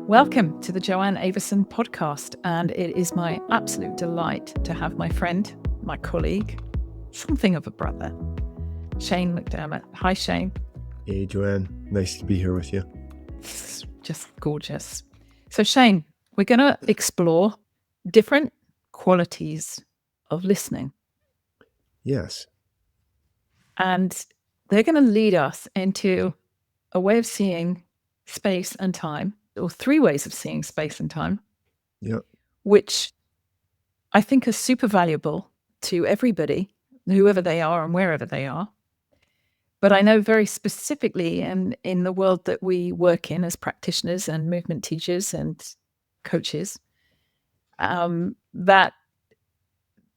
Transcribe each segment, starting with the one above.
Welcome to the Joanne Avison podcast, and it is my absolute delight to have my friend, my colleague, something of a brother, Shane McDermott. Hi, Shane. Hey, Joanne. Nice to be here with you. It's just gorgeous. So, Shane, we're going to explore different qualities of listening. Yes. And they're going to lead us into a way of seeing space and time, or three ways of seeing space and time, which I think are super valuable to everybody, whoever they are and wherever they are. But I know very specifically in the world that we work in as practitioners and movement teachers and coaches, that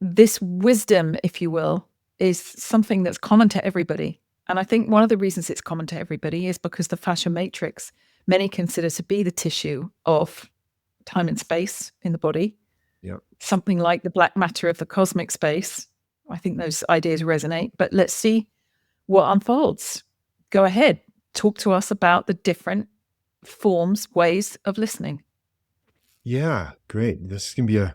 this wisdom, if you will, is something that's common to everybody. And I think one of the reasons it's common to everybody is because the fascia matrix, many consider to be the tissue of time and space in the body. Yep. Something like the black matter of the cosmic space. I think those ideas resonate, but let's see what unfolds. Go ahead. Talk to us about the different forms, ways of listening. Yeah, great. This can be a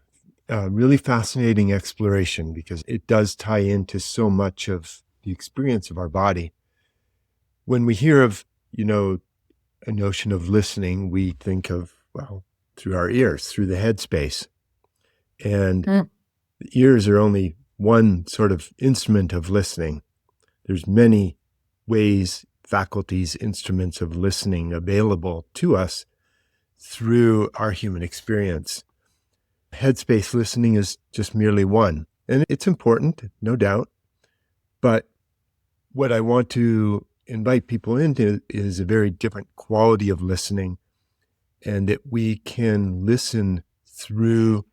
really fascinating exploration because it does tie into so much of the experience of our body. When we hear of, a notion of listening, we think of, through our ears, through the head space. And the ears are only one sort of instrument of listening. There's many ways, faculties, instruments of listening available to us through our human experience. Headspace listening is just merely one, and it's important, no doubt. But what I want to invite people into is a very different quality of listening, and that we can listen through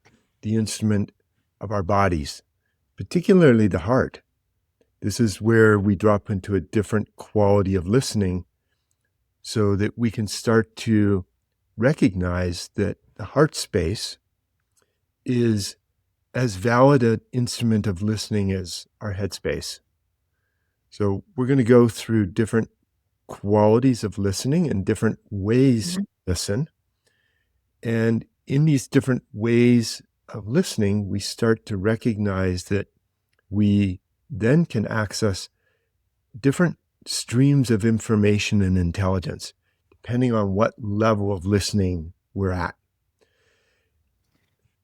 the instrument of our bodies, particularly the heart. This is where we drop into a different quality of listening so that we can start to recognize that the heart space is as valid an instrument of listening as our head space. So we're going to go through different qualities of listening and different ways to listen. And in these different ways of listening, we start to recognize that we then can access different streams of information and intelligence, depending on what level of listening we're at.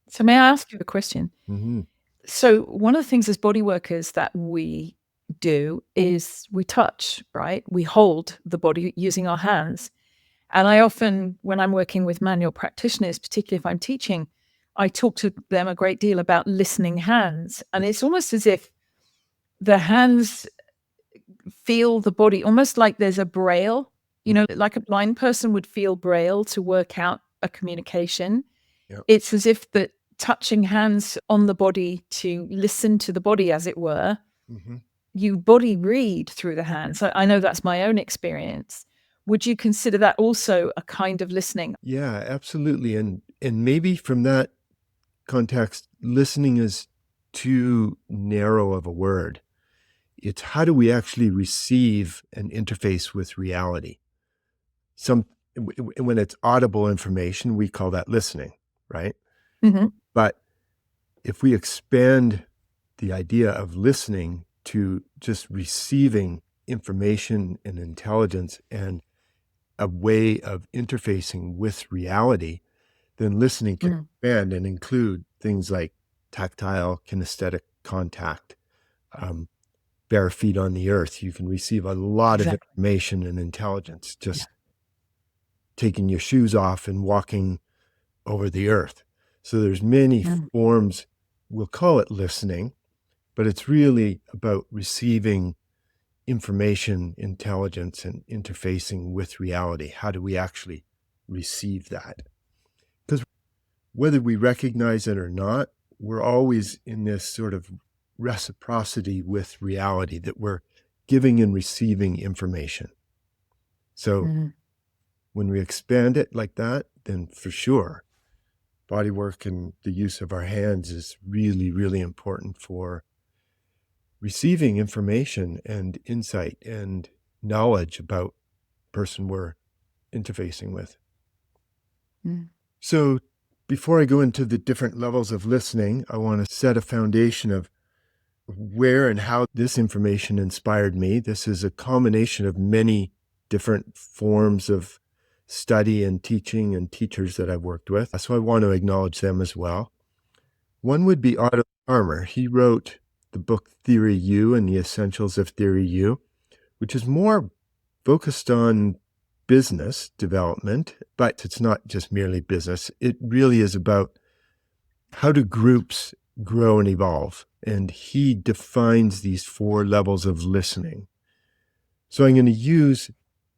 So may I ask you a question? Mm-hmm. So one of the things as body workers that we do is we touch, right? We hold the body using our hands. And I often, when I'm working with manual practitioners, particularly if I'm teaching, I talk to them a great deal about listening hands. And it's almost as if the hands feel the body, almost like there's a braille, like a blind person would feel braille to work out a communication. Yep. It's as if that touching hands on the body to listen to the body, as it were, you body read through the hands. I know that's my own experience. Would you consider that also a kind of listening? Yeah, absolutely. And maybe from that context, listening is too narrow of a word. It's how do we actually receive and interface with reality? When it's audible information, we call that listening, right? Mm-hmm. But if we expand the idea of listening to just receiving information and intelligence and a way of interfacing with reality, then listening can expand and include things like tactile, kinesthetic contact, bare feet on the earth. You can receive a lot of information and intelligence just taking your shoes off and walking over the earth. So there's many forms, we'll call it listening, but it's really about receiving information, intelligence, and interfacing with reality. How do we actually receive that? Because whether we recognize it or not, we're always in this sort of reciprocity with reality, that we're giving and receiving information. So when we expand it like that, then for sure, body work and the use of our hands is really, really important for receiving information and insight and knowledge about the person we're interfacing with. Mm. So before I go into the different levels of listening, I want to set a foundation of where and how this information inspired me. This is a combination of many different forms of study and teaching and teachers that I've worked with. So I want to acknowledge them as well. One would be Otto Harmer. He wrote the book Theory U and the Essentials of Theory U, which is more focused on business development, but it's not just merely business. It really is about how do groups grow and evolve. And he defines these 4 levels of listening. So I'm going to use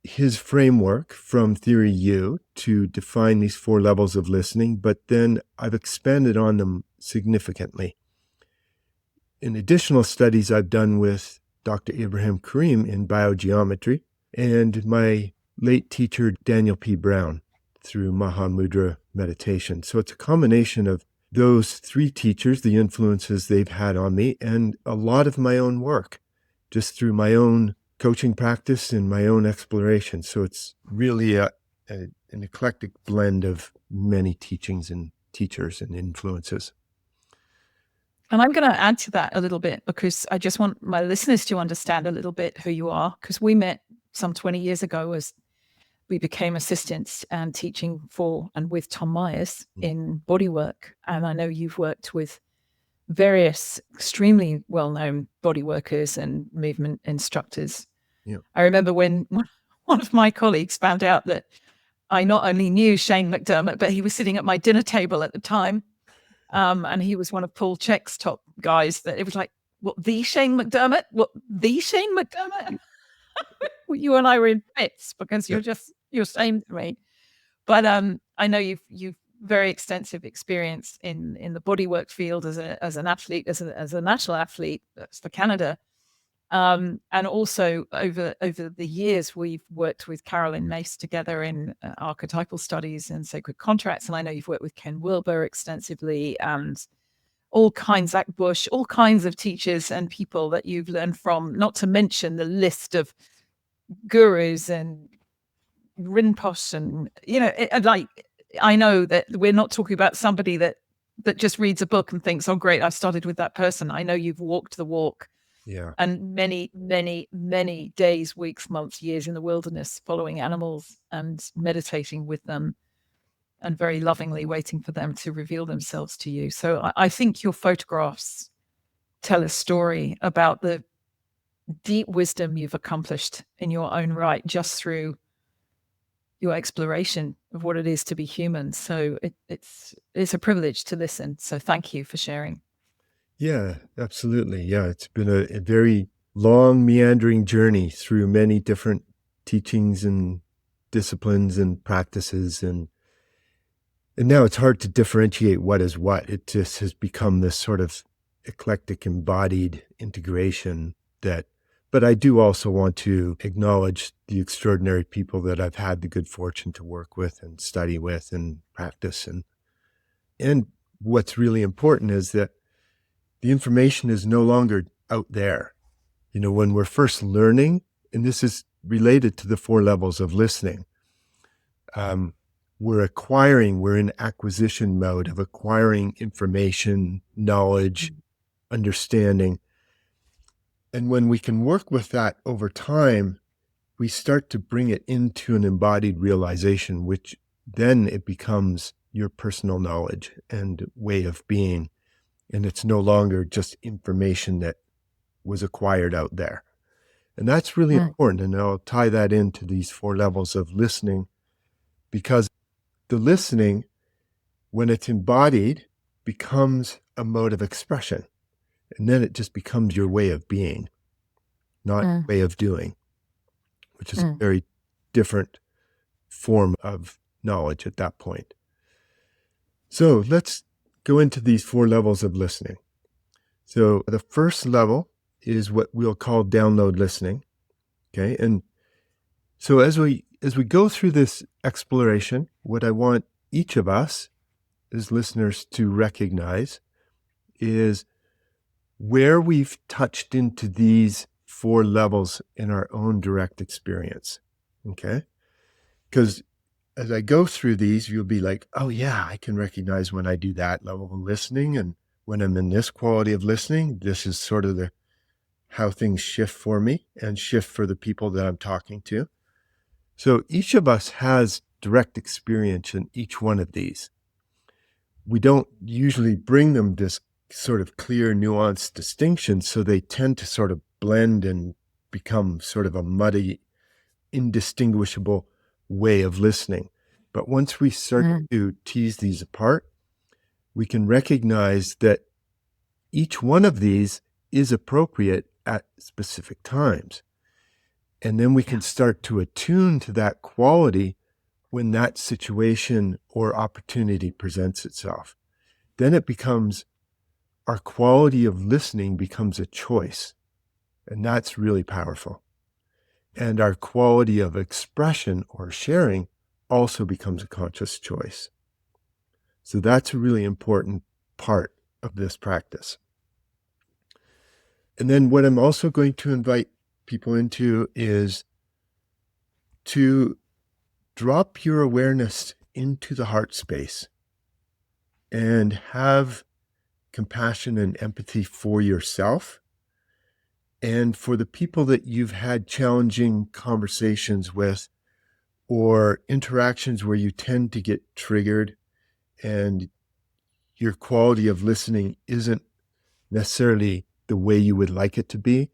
his framework from Theory U to define these 4 levels of listening, but then I've expanded on them significantly. In additional studies I've done with Dr. Ibrahim Karim in biogeometry and my late teacher, Daniel P. Brown, through Mahamudra meditation. So it's a combination of those 3 teachers, the influences they've had on me, and a lot of my own work, just through my own coaching practice and my own exploration. So it's really an eclectic blend of many teachings and teachers and influences. And I'm going to add to that a little bit because I just want my listeners to understand a little bit who you are, because we met some 20 years ago as we became assistants and teaching for and with Tom Myers in bodywork. And I know you've worked with various extremely well-known body workers and movement instructors. Yeah. I remember when one of my colleagues found out that I not only knew Shane McDermott, but he was sitting at my dinner table at the time. And he was one of Paul Check's top guys. That it was like, what, the Shane McDermott? What, the Shane McDermott? You and I were in bits because you're same to me. But I know you've very extensive experience in the bodywork field as an athlete, as a national athlete. That's for Canada. And also over the years, we've worked with Carolyn Mace together in archetypal studies and sacred contracts. And I know you've worked with Ken Wilber extensively and all kinds, Zach Bush, all kinds of teachers and people that you've learned from, not to mention the list of gurus and Rinpoche. And, I know that we're not talking about somebody that just reads a book and thinks, oh, great, I've started with that person. I know you've walked the walk. Yeah. And many, many, many days, weeks, months, years in the wilderness, following animals and meditating with them and very lovingly waiting for them to reveal themselves to you. So I think your photographs tell a story about the deep wisdom you've accomplished in your own right, just through your exploration of what it is to be human. So it's a privilege to listen. So thank you for sharing. Yeah, absolutely. Yeah, it's been a very long, meandering journey through many different teachings and disciplines and practices. And now it's hard to differentiate what is what. It just has become this sort of eclectic, embodied integration but I do also want to acknowledge the extraordinary people that I've had the good fortune to work with and study with and practice. And what's really important is that the information is no longer out there. When we're first learning, and this is related to the 4 levels of listening, we're in acquisition mode of acquiring information, knowledge, understanding. And when we can work with that over time, we start to bring it into an embodied realization, which then it becomes your personal knowledge and way of being. And it's no longer just information that was acquired out there. And that's really important. And I'll tie that into these 4 levels of listening, because the listening, when it's embodied, becomes a mode of expression. And then it just becomes your way of being, not a way of doing, which is a very different form of knowledge at that point. So let's go into these 4 levels of listening. So the first level is what we'll call download listening. Okay. And so as we go through this exploration, what I want each of us as listeners to recognize is where we've touched into these 4 levels in our own direct experience. Okay. Because as I go through these, you'll be like, oh yeah, I can recognize when I do that level of listening. And when I'm in this quality of listening, this is sort of how things shift for me and shift for the people that I'm talking to. So each of us has direct experience in each one of these. We don't usually bring them this sort of clear, nuanced distinction, so they tend to sort of blend and become sort of a muddy, indistinguishable way of listening. But once we start to tease these apart, we can recognize that each one of these is appropriate at specific times. And then we can start to attune to that quality when that situation or opportunity presents itself. Then it becomes, our quality of listening becomes a choice. And that's really powerful. And our quality of expression or sharing also becomes a conscious choice. So that's a really important part of this practice. And then what I'm also going to invite people into is to drop your awareness into the heart space and have compassion and empathy for yourself and for the people that you've had challenging conversations with or interactions where you tend to get triggered and your quality of listening isn't necessarily the way you would like it to be.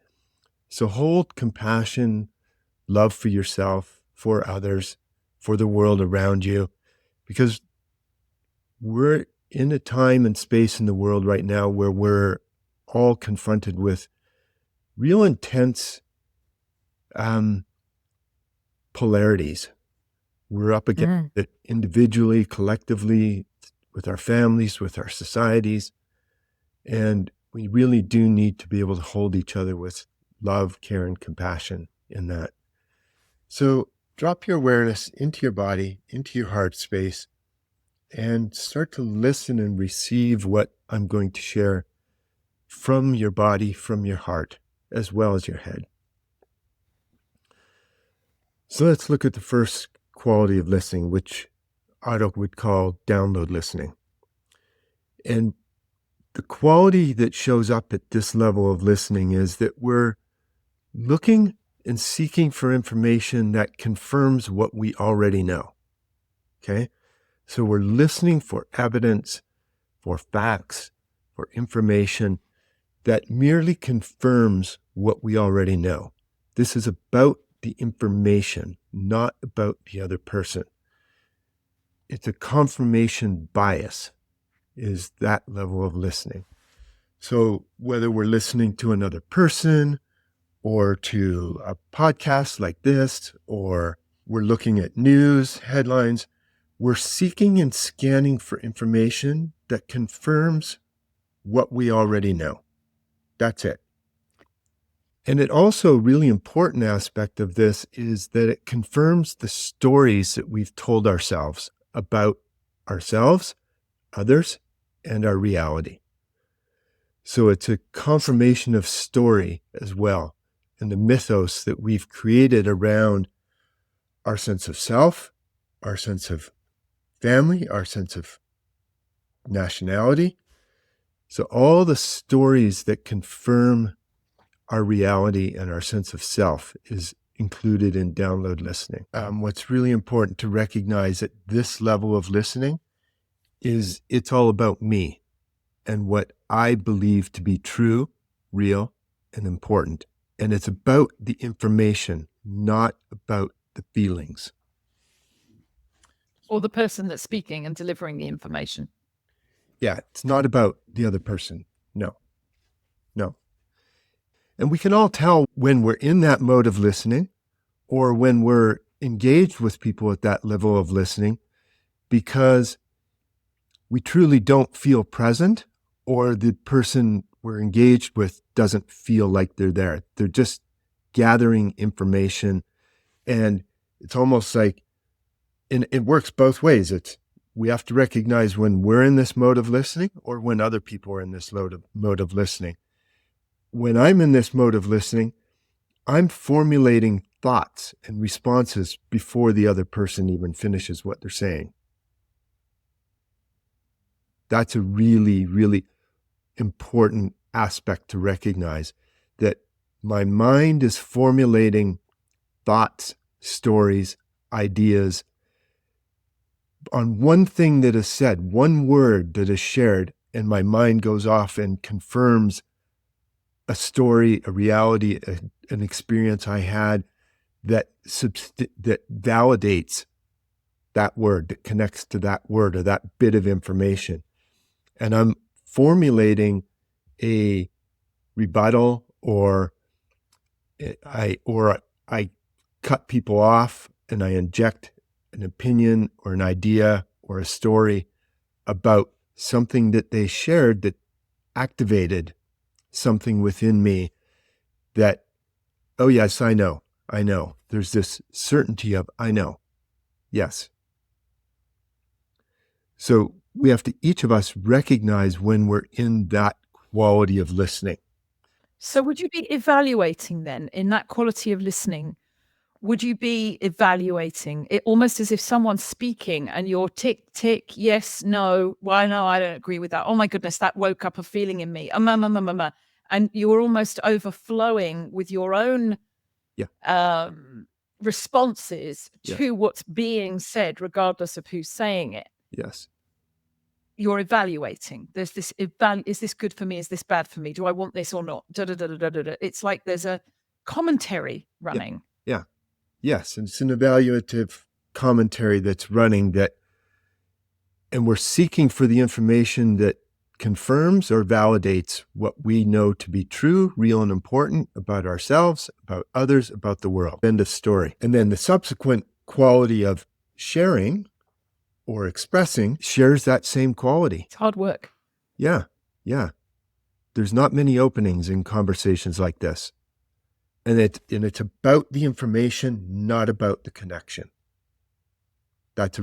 So hold compassion, love for yourself, for others, for the world around you, because we're in a time and space in the world right now where we're all confronted with real intense polarities. We're up against it individually, collectively, with our families, with our societies. And we really do need to be able to hold each other with love, care, and compassion in that. So drop your awareness into your body, into your heart space, and start to listen and receive what I'm going to share from your body, from your heart, as well as your head. So let's look at the first quality of listening, which Otto would call download listening. And the quality that shows up at this level of listening is that we're looking and seeking for information that confirms what we already know. Okay? So we're listening for evidence, for facts, for information that merely confirms what we already know. This is about the information, not about the other person. It's a confirmation bias, is that level of listening. So whether we're listening to another person or to a podcast like this, or we're looking at news headlines, we're seeking and scanning for information that confirms what we already know. That's it. And it also, really important aspect of this is that it confirms the stories that we've told ourselves about ourselves, others, and our reality. So it's a confirmation of story as well, and the mythos that we've created around our sense of self, our sense of family, our sense of nationality. So all the stories that confirm our reality and our sense of self is included in download listening. What's really important to recognize at this level of listening is it's all about me and what I believe to be true, real, and important. And it's about the information, not about the feelings. Or the person that's speaking and delivering the information. Yeah, it's not about the other person. No. And we can all tell when we're in that mode of listening or when we're engaged with people at that level of listening because we truly don't feel present or the person we're engaged with doesn't feel like they're there. They're just gathering information. And it's almost like, and it works both ways. We have to recognize when we're in this mode of listening or when other people are in this mode of listening. When I'm in this mode of listening, I'm formulating thoughts and responses before the other person even finishes what they're saying. That's a really, really important aspect to recognize, that my mind is formulating thoughts, stories, ideas on one thing that is said, one word that is shared, and my mind goes off and confirms a story, a reality, an experience I had that validates that word, that connects to that word or that bit of information. And I'm formulating a rebuttal, or I cut people off and I inject an opinion or an idea or a story about something that they shared that activated something within me that, oh yes, I know. There's this certainty of, I know. Yes. So we have to, each of us, recognize when we're in that quality of listening. So would you be evaluating then in that quality of listening? Would you be evaluating it almost as if someone's speaking and you're tick, tick, yes, no, why no, I don't agree with that. Oh my goodness, that woke up a feeling in me. And you're almost overflowing with your own responses to what's being said, regardless of who's saying it. Yes. You're evaluating. There's this, is this good for me? Is this bad for me? Do I want this or not? It's like there's a commentary running. Yeah. Yes, and it's an evaluative commentary that's running, and we're seeking for the information that confirms or validates what we know to be true, real, and important about ourselves, about others, about the world. End of story. And then the subsequent quality of sharing or expressing shares that same quality. It's hard work. Yeah. There's not many openings in conversations like this. And it's about the information, not about the connection. That's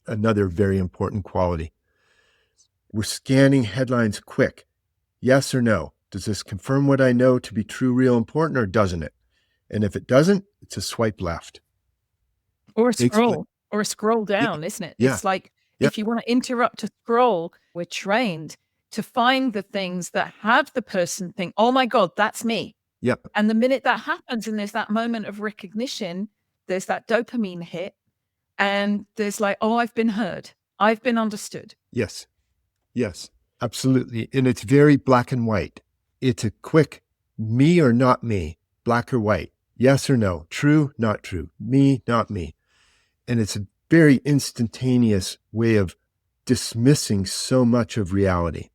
another very important quality. We're scanning headlines quick. Yes or no? Does this confirm what I know to be true, real, important, or doesn't it? And if it doesn't, it's a swipe left. Or a scroll down, isn't it? Yeah. It's like, if you want to interrupt a scroll, we're trained to find the things that have the person think, oh my God, that's me. Yep. And the minute that happens and there's that moment of recognition, there's that dopamine hit, and there's like, oh, I've been heard. I've been understood. Yes, absolutely. And it's very black and white. It's a quick me or not me, black or white, yes or no, true, not true, me, not me. And it's a very instantaneous way of dismissing so much of reality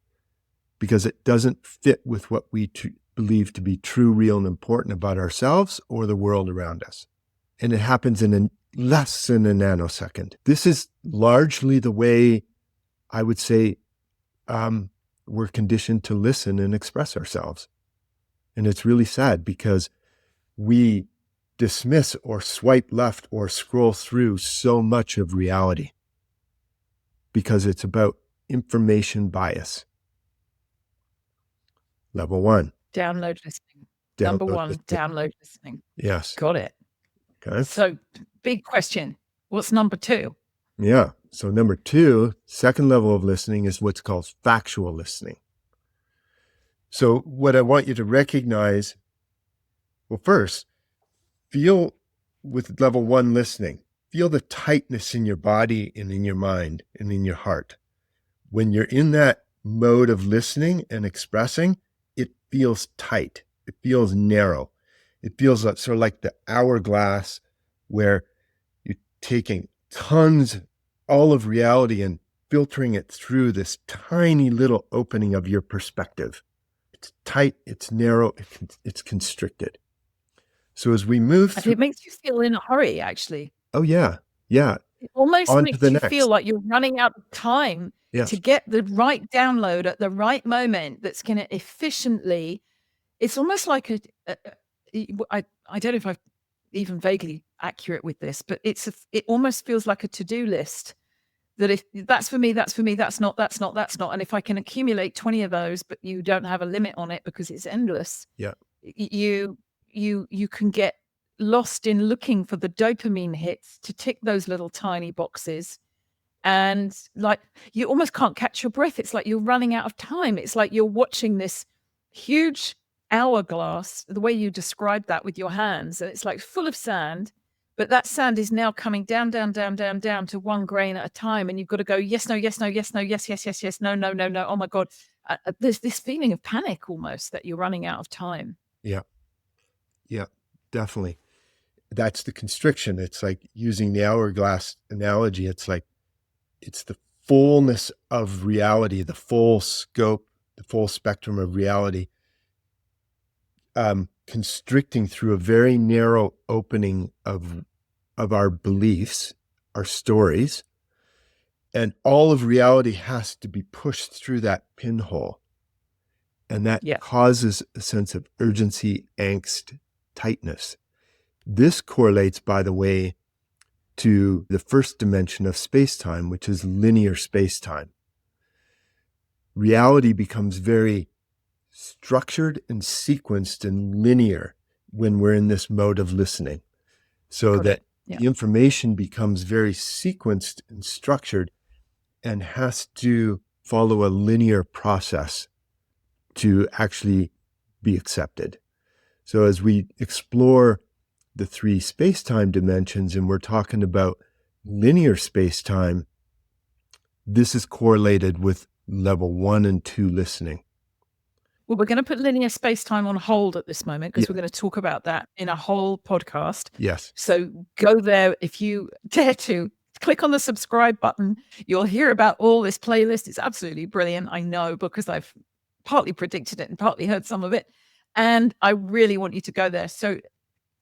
because it doesn't fit with what we believe to be true, real, and important about ourselves or the world around us. And it happens in less than a nanosecond. This is largely the way I would say we're conditioned to listen and express ourselves. And it's really sad because we dismiss or swipe left or scroll through so much of reality because it's about information bias. Level 1. Download listening. Number 1, download listening. Yes. Got it. Okay. So big question. What's number 2? Yeah. So number 2, second level of listening, is what's called factual listening. So what I want you to recognize, well, first, feel with level 1 listening, feel the tightness in your body and in your mind and in your heart. When you're in that mode of listening and expressing, it feels tight. It feels narrow. It feels like, sort of like the hourglass where you're taking tons, all of reality, and filtering it through this tiny little opening of your perspective. It's tight, it's narrow, it's constricted. So as we move through... It makes you feel in a hurry, actually. Oh, yeah. It almost makes you feel like you're running out of time to get the right download at the right moment that's going to efficiently... It's almost like I don't know if I'm even vaguely accurate with this, but it almost feels like a to-do list that if that's for me, that's for me, that's not. And if I can accumulate 20 of those, but you don't have a limit on it because it's endless, you can get lost in looking for the dopamine hits to tick those little tiny boxes. And like, you almost can't catch your breath. It's like you're running out of time. It's like you're watching this huge hourglass, the way you described that with your hands, and it's like full of sand. But that sand is now coming down, down, down, down, down to one grain at a time. And you've got to go, yes, no, yes, no, yes, no, yes, yes, yes, yes, no, no, no, no. Oh my God. There's this feeling of panic almost that you're running out of time. Yeah. Yeah, definitely. That's the constriction. It's like using the hourglass analogy. It's like, it's the fullness of reality, the full scope, the full spectrum of reality, constricting through a very narrow opening of our beliefs, our stories, and all of reality has to be pushed through that pinhole. And that causes a sense of urgency, angst, tightness. This correlates, by the way, to the first dimension of space-time, which is linear space-time. Reality becomes very structured and sequenced and linear when we're in this mode of listening, so that the information becomes very sequenced and structured and has to follow a linear process to actually be accepted. So as we explore the three space-time dimensions, and we're talking about linear space-time, this is correlated with level 1 and 2 listening. Well, we're going to put linear space-time on hold at this moment because we're going to talk about that in a whole podcast. Yes. So go there if you dare to. Click on the subscribe button. You'll hear about all this playlist. It's absolutely brilliant. I know, because I've partly predicted it and partly heard some of it. And I really want you to go there. So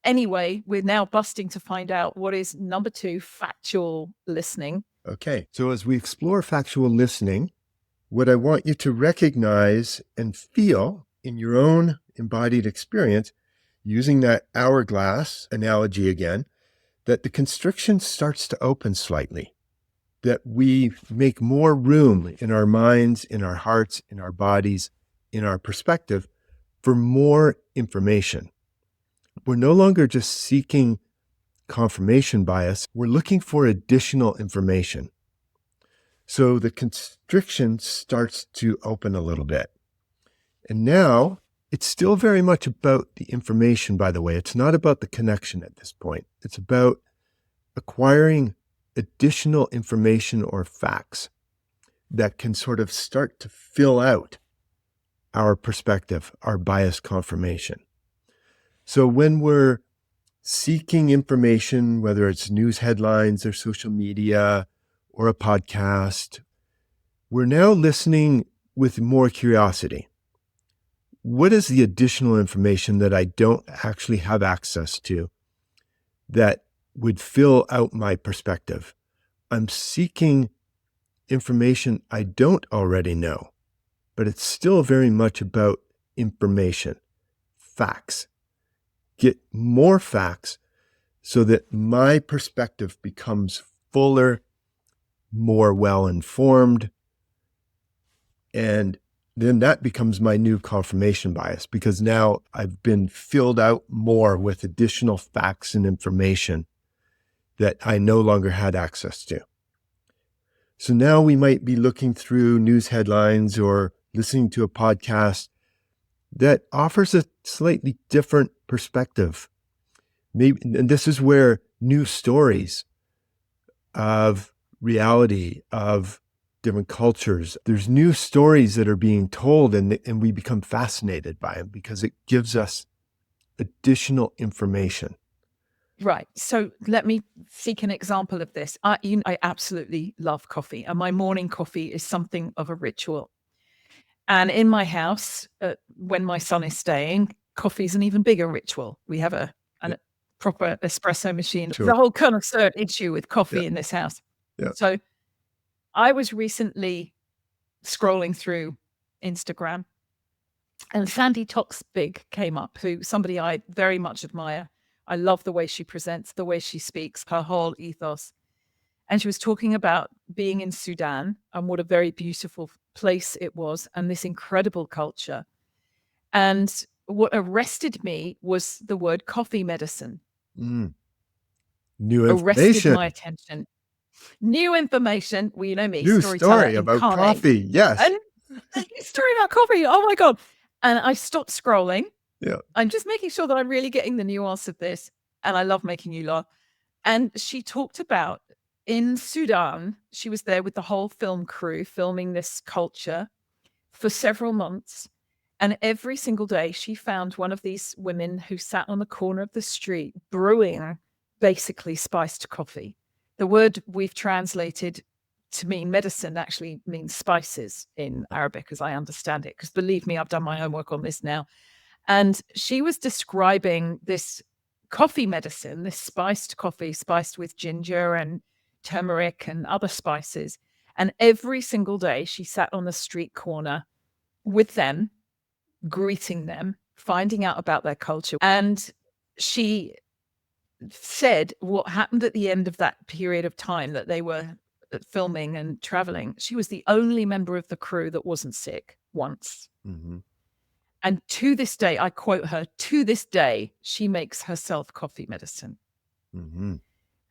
anyway, we're now busting to find out what is number 2, factual listening. Okay. So as we explore factual listening, what I want you to recognize and feel in your own embodied experience, using that hourglass analogy again, that the constriction starts to open slightly, that we make more room in our minds, in our hearts, in our bodies, in our perspective for more information. We're no longer just seeking confirmation bias, we're looking for additional information. So the constriction starts to open a little bit. And now it's still very much about the information, by the way. It's not about the connection at this point. It's about acquiring additional information or facts that can sort of start to fill out our perspective, our bias confirmation. So when we're seeking information, whether it's news headlines or social media or a podcast, we're now listening with more curiosity. What is the additional information that I don't actually have access to that would fill out my perspective? I'm seeking information I don't already know, but it's still very much about information, facts. Get more facts so that my perspective becomes fuller, more well-informed, and then that becomes my new confirmation bias, because now I've been filled out more with additional facts and information that I no longer had access to. So now we might be looking through news headlines or listening to a podcast that offers a slightly different perspective. Maybe, and this is where new stories of reality, of different cultures, there's new stories that are being told, and we become fascinated by them because it gives us additional information. Right. So let me seek an example of this. I absolutely love coffee, and my morning coffee is something of a ritual. And in my house, when my son is staying, coffee is an even bigger ritual. We have a proper espresso machine. Sure. The whole connoisseur issue with coffee in this house. Yeah. So I was recently scrolling through Instagram, and Sandy Toksvig came up, who somebody I very much admire. I love the way she presents, the way she speaks, her whole ethos. And she was talking about being in Sudan and what a very beautiful place it was, and this incredible culture. And what arrested me was the word coffee medicine. Mm. New arrested information. my attention. New information. Well, you know me, New storyteller story about incarnate. coffee. Yes. And a new story about coffee. Oh my God. And I stopped scrolling. Yeah. I'm just making sure that I'm really getting the nuance of this. And I love making you laugh. And she talked about in Sudan, she was there with the whole film crew filming this culture for several months. And every single day, she found one of these women who sat on the corner of the street brewing basically spiced coffee. The word we've translated to mean medicine actually means spices in Arabic, as I understand it. Because believe me, I've done my homework on this now. And she was describing this coffee medicine, this spiced coffee, spiced with ginger and turmeric and other spices. And every single day, she sat on the street corner with them, greeting them, finding out about their culture. And she said what happened at the end of that period of time that they were filming and traveling. She was the only member of the crew that wasn't sick once. Mm-hmm. And to this day, I quote her, to this day, she makes herself coffee medicine. Mm-hmm.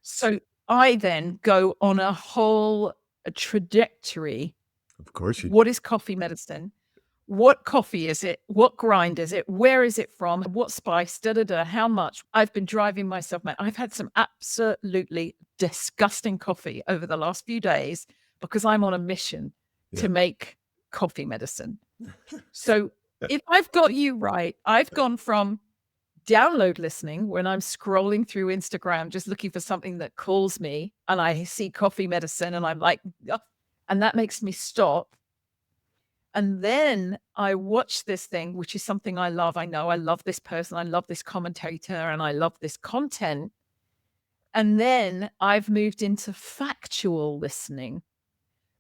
So I then go on a whole trajectory. Of course you do. What is coffee medicine? What coffee is it? What grind is it? Where is it from? What spice? How much? I've been driving myself mad. I've had some absolutely disgusting coffee over the last few days because I'm on a mission to make coffee medicine. So if I've got you right, I've gone from download listening when I'm scrolling through Instagram, just looking for something that calls me, and I see coffee medicine and I'm like, oh, and that makes me stop. And then I watch this thing, which is something I love. I know I love this person. I love this commentator and I love this content. And then I've moved into factual listening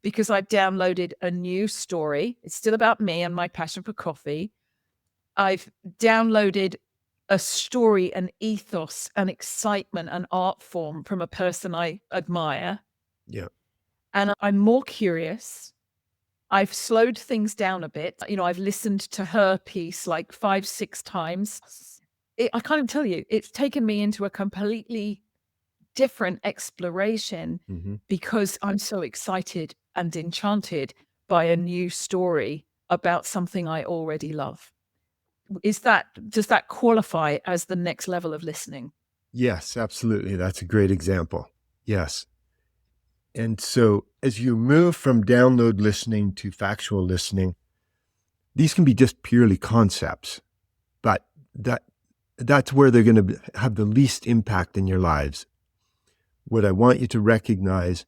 because I've downloaded a new story. It's still about me and my passion for coffee. I've downloaded a story, an ethos, an excitement, an art form from a person I admire. Yeah. And I'm more curious. I've slowed things down a bit. You know, I've listened to her piece like 5-6 times. I can't even tell you, it's taken me into a completely different exploration because I'm so excited and enchanted by a new story about something I already love. Does that qualify as the next level of listening? Yes, absolutely. That's a great example. Yes. And so as you move from download listening to factual listening, these can be just purely concepts, but that's where they're going to have the least impact in your lives. What I want you to recognize,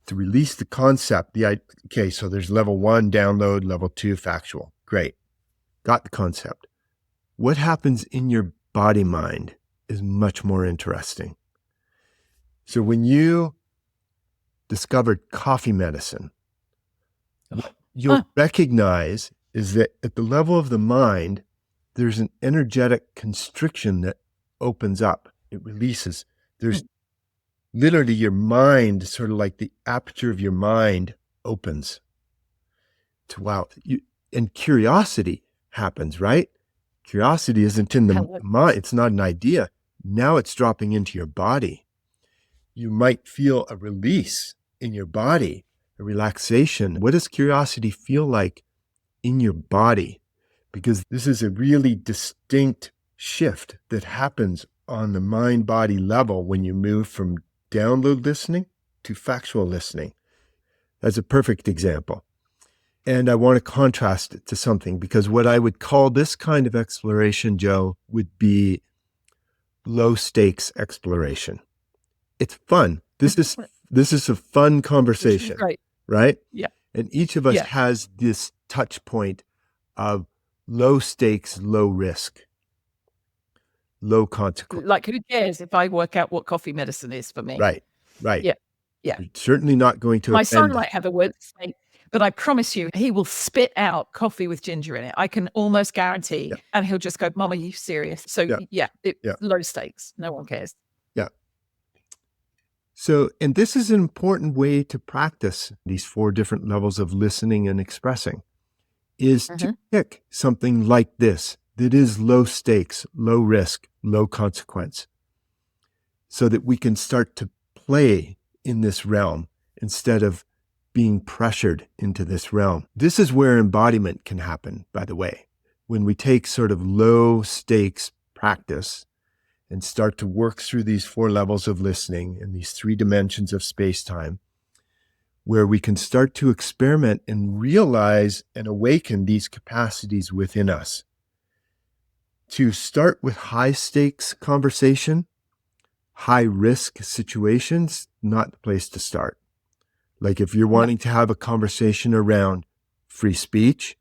to release the concept, okay, so there's level 1, download, level 2, factual. Great. Got the concept. What happens in your body mind is much more interesting. So when you discovered coffee medicine, what you'll recognize is that at the level of the mind, there's an energetic constriction that opens up. It releases. There's literally your mind, sort of like the aperture of your mind opens to wow. And curiosity happens, right? Curiosity isn't in the mind. It's not an idea. Now it's dropping into your body. You might feel a release in your body, a relaxation. What does curiosity feel like in your body? Because this is a really distinct shift that happens on the mind-body level when you move from download listening to factual listening. That's a perfect example. And I want to contrast it to something, because what I would call this kind of exploration, Joe, would be low stakes exploration. It's fun. This is a fun conversation, right? Yeah. And each of us has this touch point of low stakes, low risk, low consequence. Like, who cares if I work out what coffee medicine is for me? Right. Yeah. You're certainly not going to My son might have a word to say, but I promise you, he will spit out coffee with ginger in it. I can almost guarantee. Yeah. And he'll just go, Mom, are you serious? So low stakes. No one cares. Yeah. So, and this is an important way to practice these 4 different levels of listening and expressing, is to pick something like this that is low stakes, low risk, low consequence. so that we can start to play in this realm instead of being pressured into this realm. This is where embodiment can happen, by the way. When we take sort of low stakes practice and start to work through these 4 levels of listening and these 3 dimensions of space-time, where we can start to experiment and realize and awaken these capacities within us. To start with high stakes conversation, high risk situations, not the place to start. Like if you're wanting to have a conversation around free speech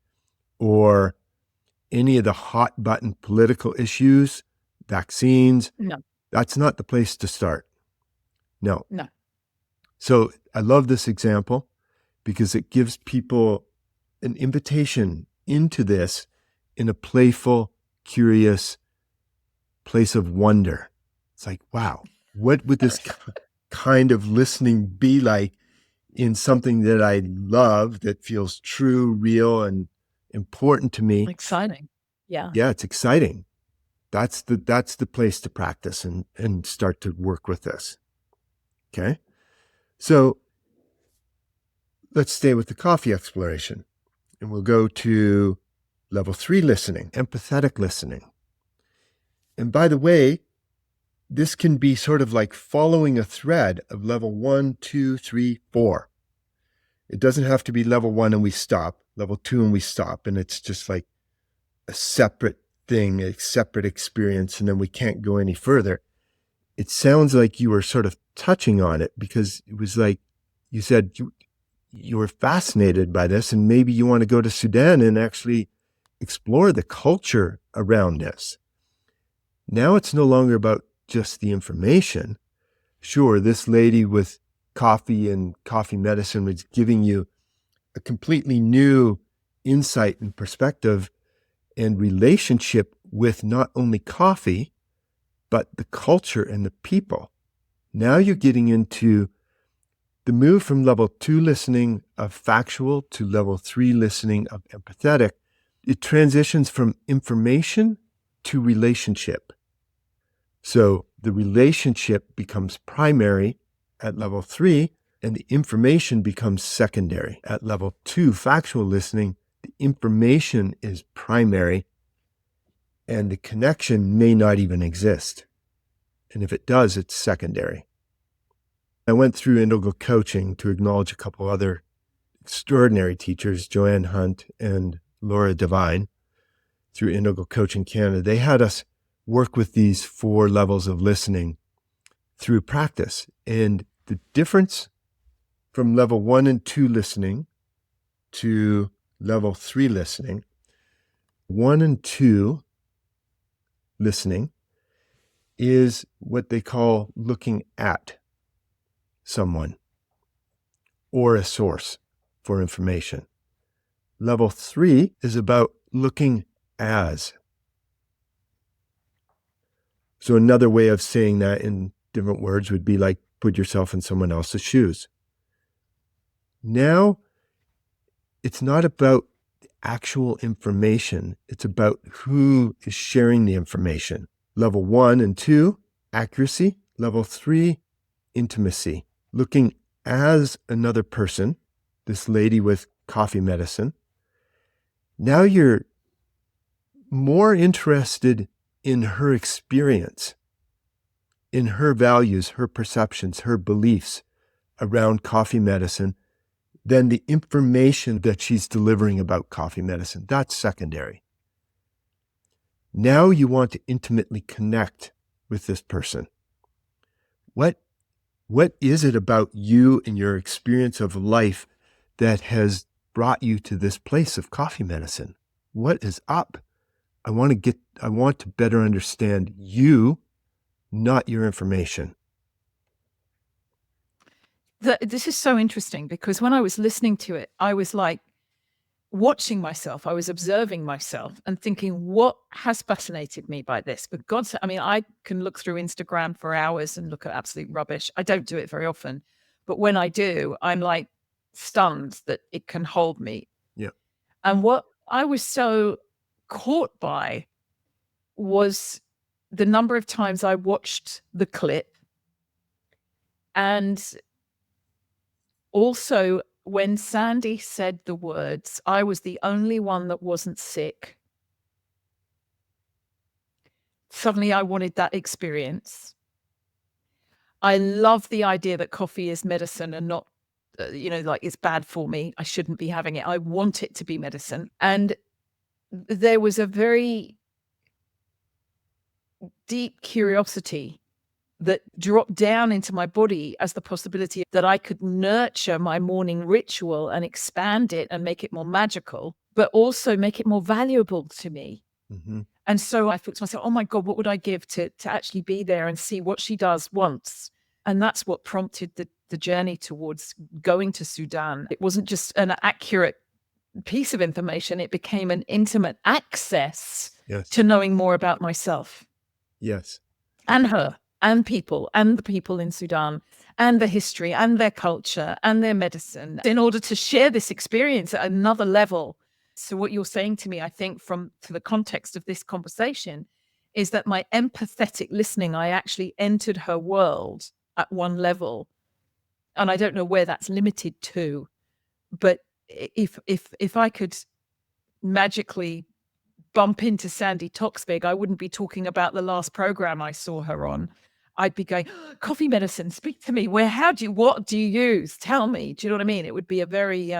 or any of the hot button political issues, vaccines, that's not the place to start. No. So I love this example because it gives people an invitation into this in a playful, curious place of wonder. It's like, wow, what would this kind of listening be like in something that I love, that feels true, real, and important to me? Exciting. Yeah. Yeah, it's exciting. That's the place to practice and start to work with this. Okay. So let's stay with the coffee exploration, and we'll go to level 3 listening, empathetic listening. And by the way, this can be sort of like following a thread of level 1, 2, 3, 4. It doesn't have to be level 1 and we stop, level 2 and we stop, and it's just like a separate thing, a separate experience, and then we can't go any further. It sounds like you were sort of touching on it because it was like you said you were fascinated by this, and maybe you want to go to Sudan and actually explore the culture around this. Now it's no longer about just the information. Sure, this lady with coffee and coffee medicine was giving you a completely new insight and perspective and relationship with not only coffee, but the culture and the people. Now you're getting into the move from level 2 listening of factual to level 3 listening of empathetic. It transitions from information to relationship. So the relationship becomes primary at level 3, and the information becomes secondary. At level 2 factual listening, the information is primary, and the connection may not even exist. And if it does, it's secondary. I went through Indigo coaching to acknowledge a couple other extraordinary teachers, Joanne Hunt and Laura Devine, through Indigo Coaching Canada. They had us work with these 4 levels of listening through practice. And the difference from level 1 and 2 listening to level 3 listening, 1 and 2 listening is what they call looking at someone or a source for information. Level 3 is about looking as. So another way of saying that in different words would be like, put yourself in someone else's shoes. Now, it's not about the actual information. It's about who is sharing the information. Level 1 and 2, accuracy. Level 3, intimacy. Looking as another person, this lady with coffee medicine. Now you're more interested in her experience, in her values, her perceptions, her beliefs around coffee medicine than the information that she's delivering about coffee medicine. That's secondary. Now you want to intimately connect with this person. What is it about you and your experience of life that has brought you to this place of coffee medicine? What is up? I want to better understand you, not your information. This is so interesting because when I was listening to it, I was like watching myself. I was observing myself and thinking, what has fascinated me by this? But God, I mean, I can look through Instagram for hours and look at absolute rubbish. I don't do it very often, but when I do, I'm like stunned that it can hold me. Yeah. And what I was so caught by was the number of times I watched the clip And also, when Sandy said the words, I was the only one that wasn't sick, suddenly I wanted that experience. I love the idea that coffee is medicine and not, like it's bad for me. I shouldn't be having it. I want it to be medicine. And there was a very deep curiosity that dropped down into my body as the possibility that I could nurture my morning ritual and expand it and make it more magical, but also make it more valuable to me. Mm-hmm. And so I thought to myself, oh my God, what would I give to actually be there and see what she does once? And that's what prompted the journey towards going to Sudan. It wasn't just an accurate piece of information. It became an intimate access to knowing more about myself. Yes. And her and people and the people in Sudan and the history and their culture and their medicine in order to share this experience at another level. So what you're saying to me, I think to the context of this conversation, is that my empathetic listening, I actually entered her world at one level. And I don't know where that's limited to, but if I could magically bump into Sandy Toksvig, I wouldn't be talking about the last program I saw her on. I'd be going, coffee medicine, speak to me. What do you use? Tell me. Do you know what I mean? It would be a very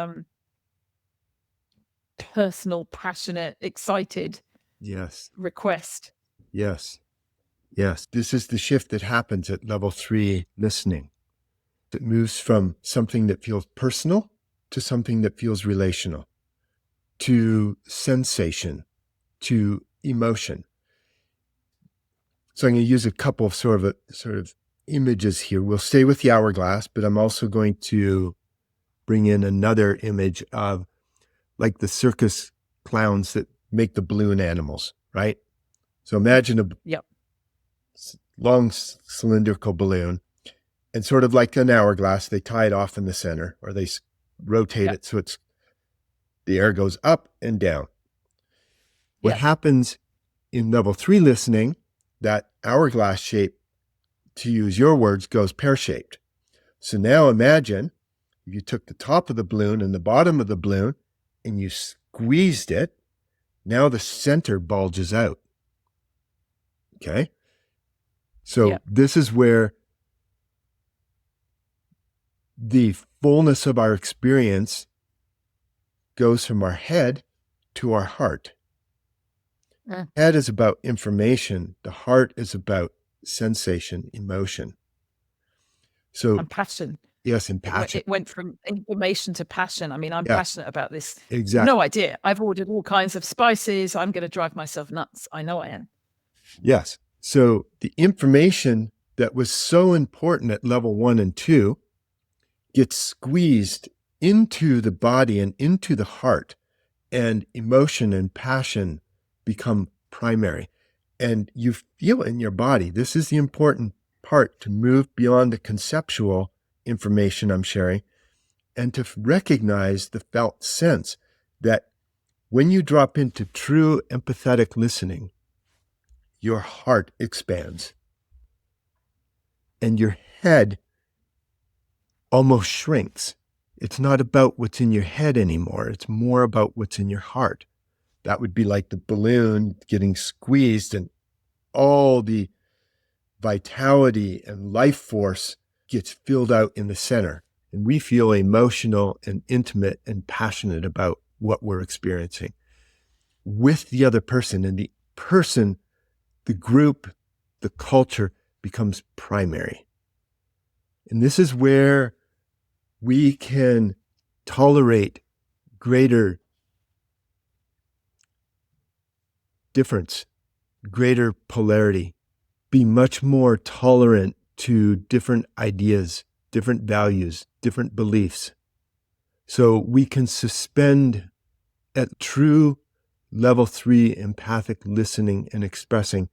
personal, passionate, excited request. Yes. This is the shift that happens at level 3 listening. It moves from something that feels personal to something that feels relational, to sensation, to emotion. So I'm going to use a couple of sort of images here. We'll stay with the hourglass, but I'm also going to bring in another image of like the circus clowns that make the balloon animals, right? So imagine a long cylindrical balloon, and sort of like an hourglass, they tie it off in the center, or they rotate it so the air goes up and down. What happens in level 3 listening, that hourglass shape, to use your words, goes pear-shaped. So now imagine if you took the top of the balloon and the bottom of the balloon and you squeezed it, now the center bulges out. Okay? So this is where the fullness of our experience goes from our head to our heart. Head is about information. The heart is about sensation, emotion. So and passion. Yes, and passion. It went from information to passion. I mean, I'm passionate about this. Exactly. No idea. I've ordered all kinds of spices. I'm going to drive myself nuts. I know I am. Yes. So the information that was so important at level 1 and 2 gets squeezed into the body and into the heart, and emotion and passion become primary. And you feel in your body, this is the important part, to move beyond the conceptual information I'm sharing and to recognize the felt sense that when you drop into true empathetic listening, your heart expands and your head almost shrinks. It's not about what's in your head anymore. It's more about what's in your heart. That would be like the balloon getting squeezed and all the vitality and life force gets filled out in the center. And we feel emotional and intimate and passionate about what we're experiencing with the other person. And the person, the group, the culture becomes primary. And this is where we can tolerate greater difference, greater polarity, be much more tolerant to different ideas, different values, different beliefs. So we can suspend at true level 3 empathic listening and expressing,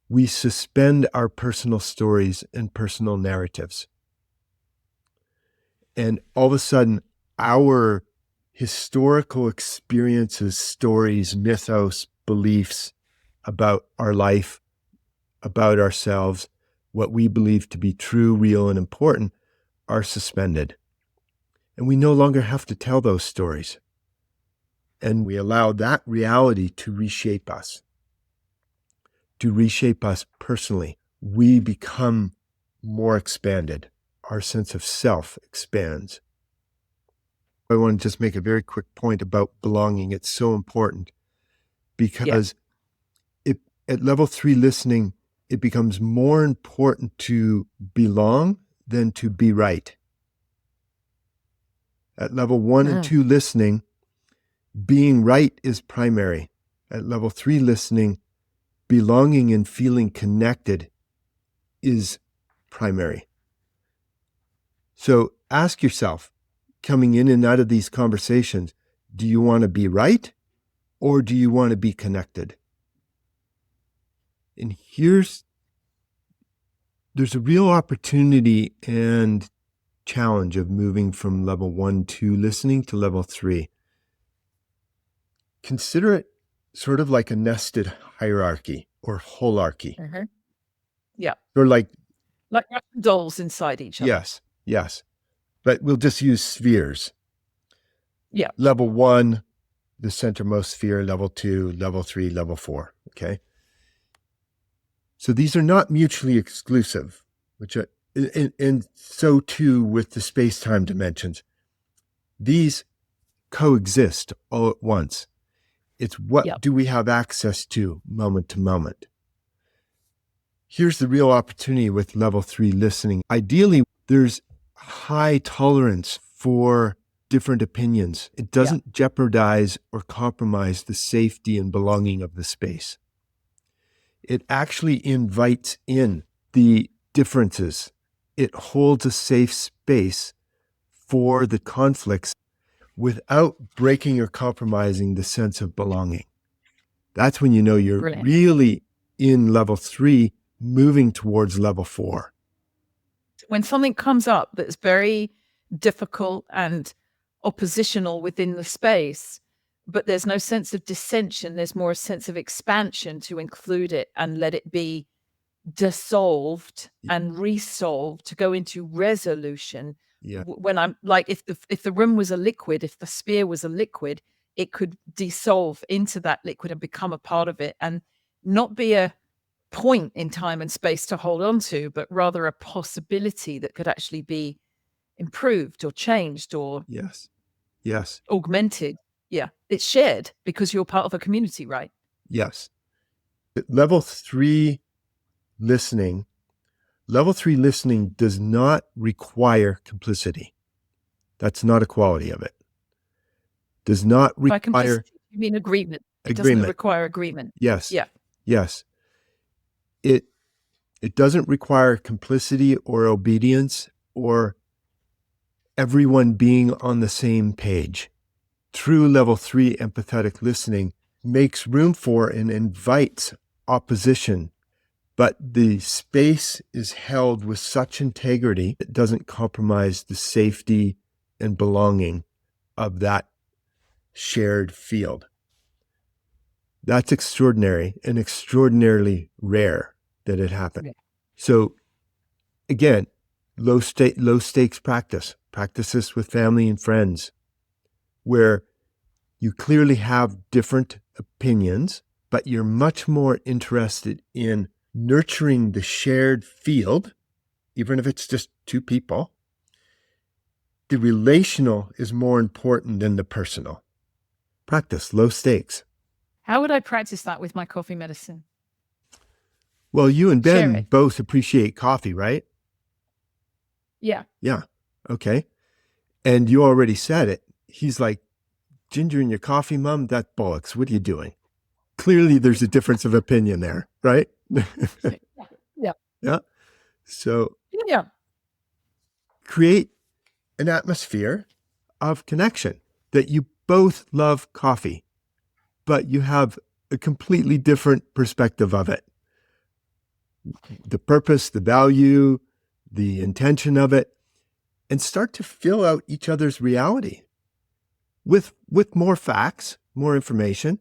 we suspend our personal stories and personal narratives. And all of a sudden, our historical experiences, stories, mythos, beliefs about our life, about ourselves, what we believe to be true, real, and important, are suspended. And we no longer have to tell those stories. And we allow that reality to reshape us personally. We become more expanded. Our sense of self expands. I want to just make a very quick point about belonging. It's so important because at level 3 listening, it becomes more important to belong than to be right. At level 1 and 2 listening, being right is primary. At level 3 listening, belonging and feeling connected is primary. So ask yourself, coming in and out of these conversations, do you want to be right or do you want to be connected? And there's a real opportunity and challenge of moving from level 1, 2 listening to level 3. Consider it sort of like a nested hierarchy or holarchy. Mm-hmm. Yeah. Or like dolls inside each other. Yes. But we'll just use spheres. Yeah. Level 1, the centermost sphere, level 2, level 3, level 4. Okay. So these are not mutually exclusive, and so too with the space-time dimensions. These coexist all at once. It's what do we have access to moment to moment. Here's the real opportunity with level 3 listening. Ideally, there's high tolerance for different opinions. It doesn't jeopardize or compromise the safety and belonging of the space. It actually invites in the differences. It holds a safe space for the conflicts without breaking or compromising the sense of belonging. That's when you know you're really in level 3, moving towards level 4. When something comes up that's very difficult and oppositional within the space, but there's no sense of dissension, there's more a sense of expansion to include it and let it be dissolved and resolved to go into resolution. When I'm like, if the room was a liquid, if the sphere was a liquid, it could dissolve into that liquid and become a part of it and not be a point in time and space to hold on to, but rather a possibility that could actually be improved or changed or augmented. Yeah, it's shared because you're part of a community, right? Yes. Level 3 listening does not require complicity. That's not a quality of it. Does not require... By complicity, you mean agreement. It doesn't require agreement. Yes. Yeah. Yes. It doesn't require complicity or obedience or everyone being on the same page. True level 3 empathetic listening makes room for and invites opposition, but the space is held with such integrity it doesn't compromise the safety and belonging of that shared field. That's extraordinary and extraordinarily rare that it happened. Yeah. So again, low stakes practice. Practice this with family and friends where you clearly have different opinions, but you're much more interested in nurturing the shared field, even if it's just 2 people. The relational is more important than the personal. Practice low stakes. How would I practice that with my coffee medicine? Well, you and Ben both appreciate coffee, right? Yeah. Yeah. Okay. And you already said it. He's like, ginger in your coffee, Mom? That's bollocks. What are you doing? Clearly, there's a difference of opinion there, right? Yeah. Yeah. So create an atmosphere of connection that you both love coffee, but you have a completely different perspective of it. The purpose, the value, the intention of it, and start to fill out each other's reality with more facts, more information,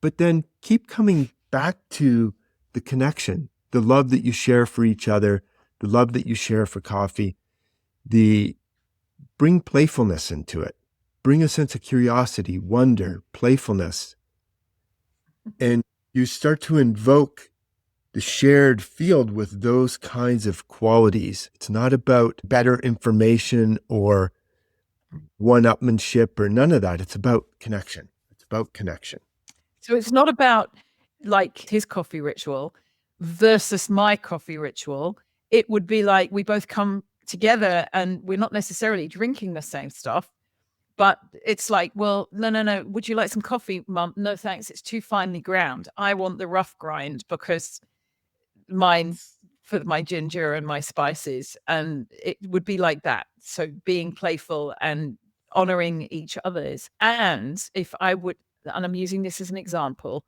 but then keep coming back to the connection, the love that you share for each other, the love that you share for coffee. Bring playfulness into it. Bring a sense of curiosity, wonder, playfulness. And you start to invoke the shared field with those kinds of qualities. It's not about better information or one-upmanship or none of that. It's about connection. It's about connection. So it's not about like his coffee ritual versus my coffee ritual. It would be like we both come together and we're not necessarily drinking the same stuff, but it's like, well, no. Would you like some coffee, Mum? No, thanks. It's too finely ground. I want the rough grind because mine's for my ginger and my spices. And it would be like that. So being playful and honoring each other's. And if I would, and I'm using this as an example,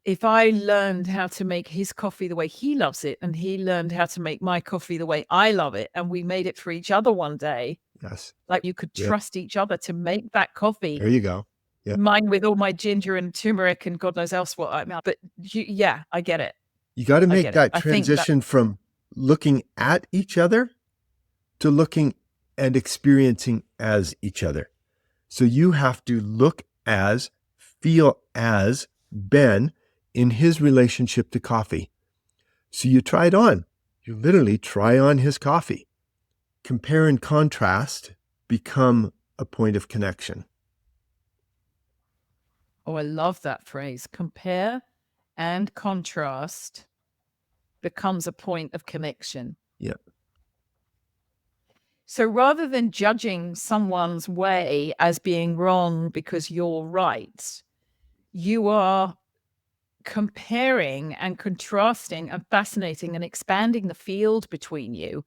if I learned how to make his coffee the way he loves it, and he learned how to make my coffee the way I love it, and we made it for each other one day, yes, like you could trust each other to make that coffee. There you go. Yeah. Mine with all my ginger and turmeric and God knows else what. But yeah, I get it. You got to make that transition from looking at each other to looking and experiencing as each other. So you have to look as, feel as Ben in his relationship to coffee. So you try it on. You literally try on his coffee. Compare and contrast become a point of connection. Oh, I love that phrase. Compare and contrast becomes a point of connection. Yeah. So rather than judging someone's way as being wrong because you're right, you are comparing and contrasting and fascinating and expanding the field between you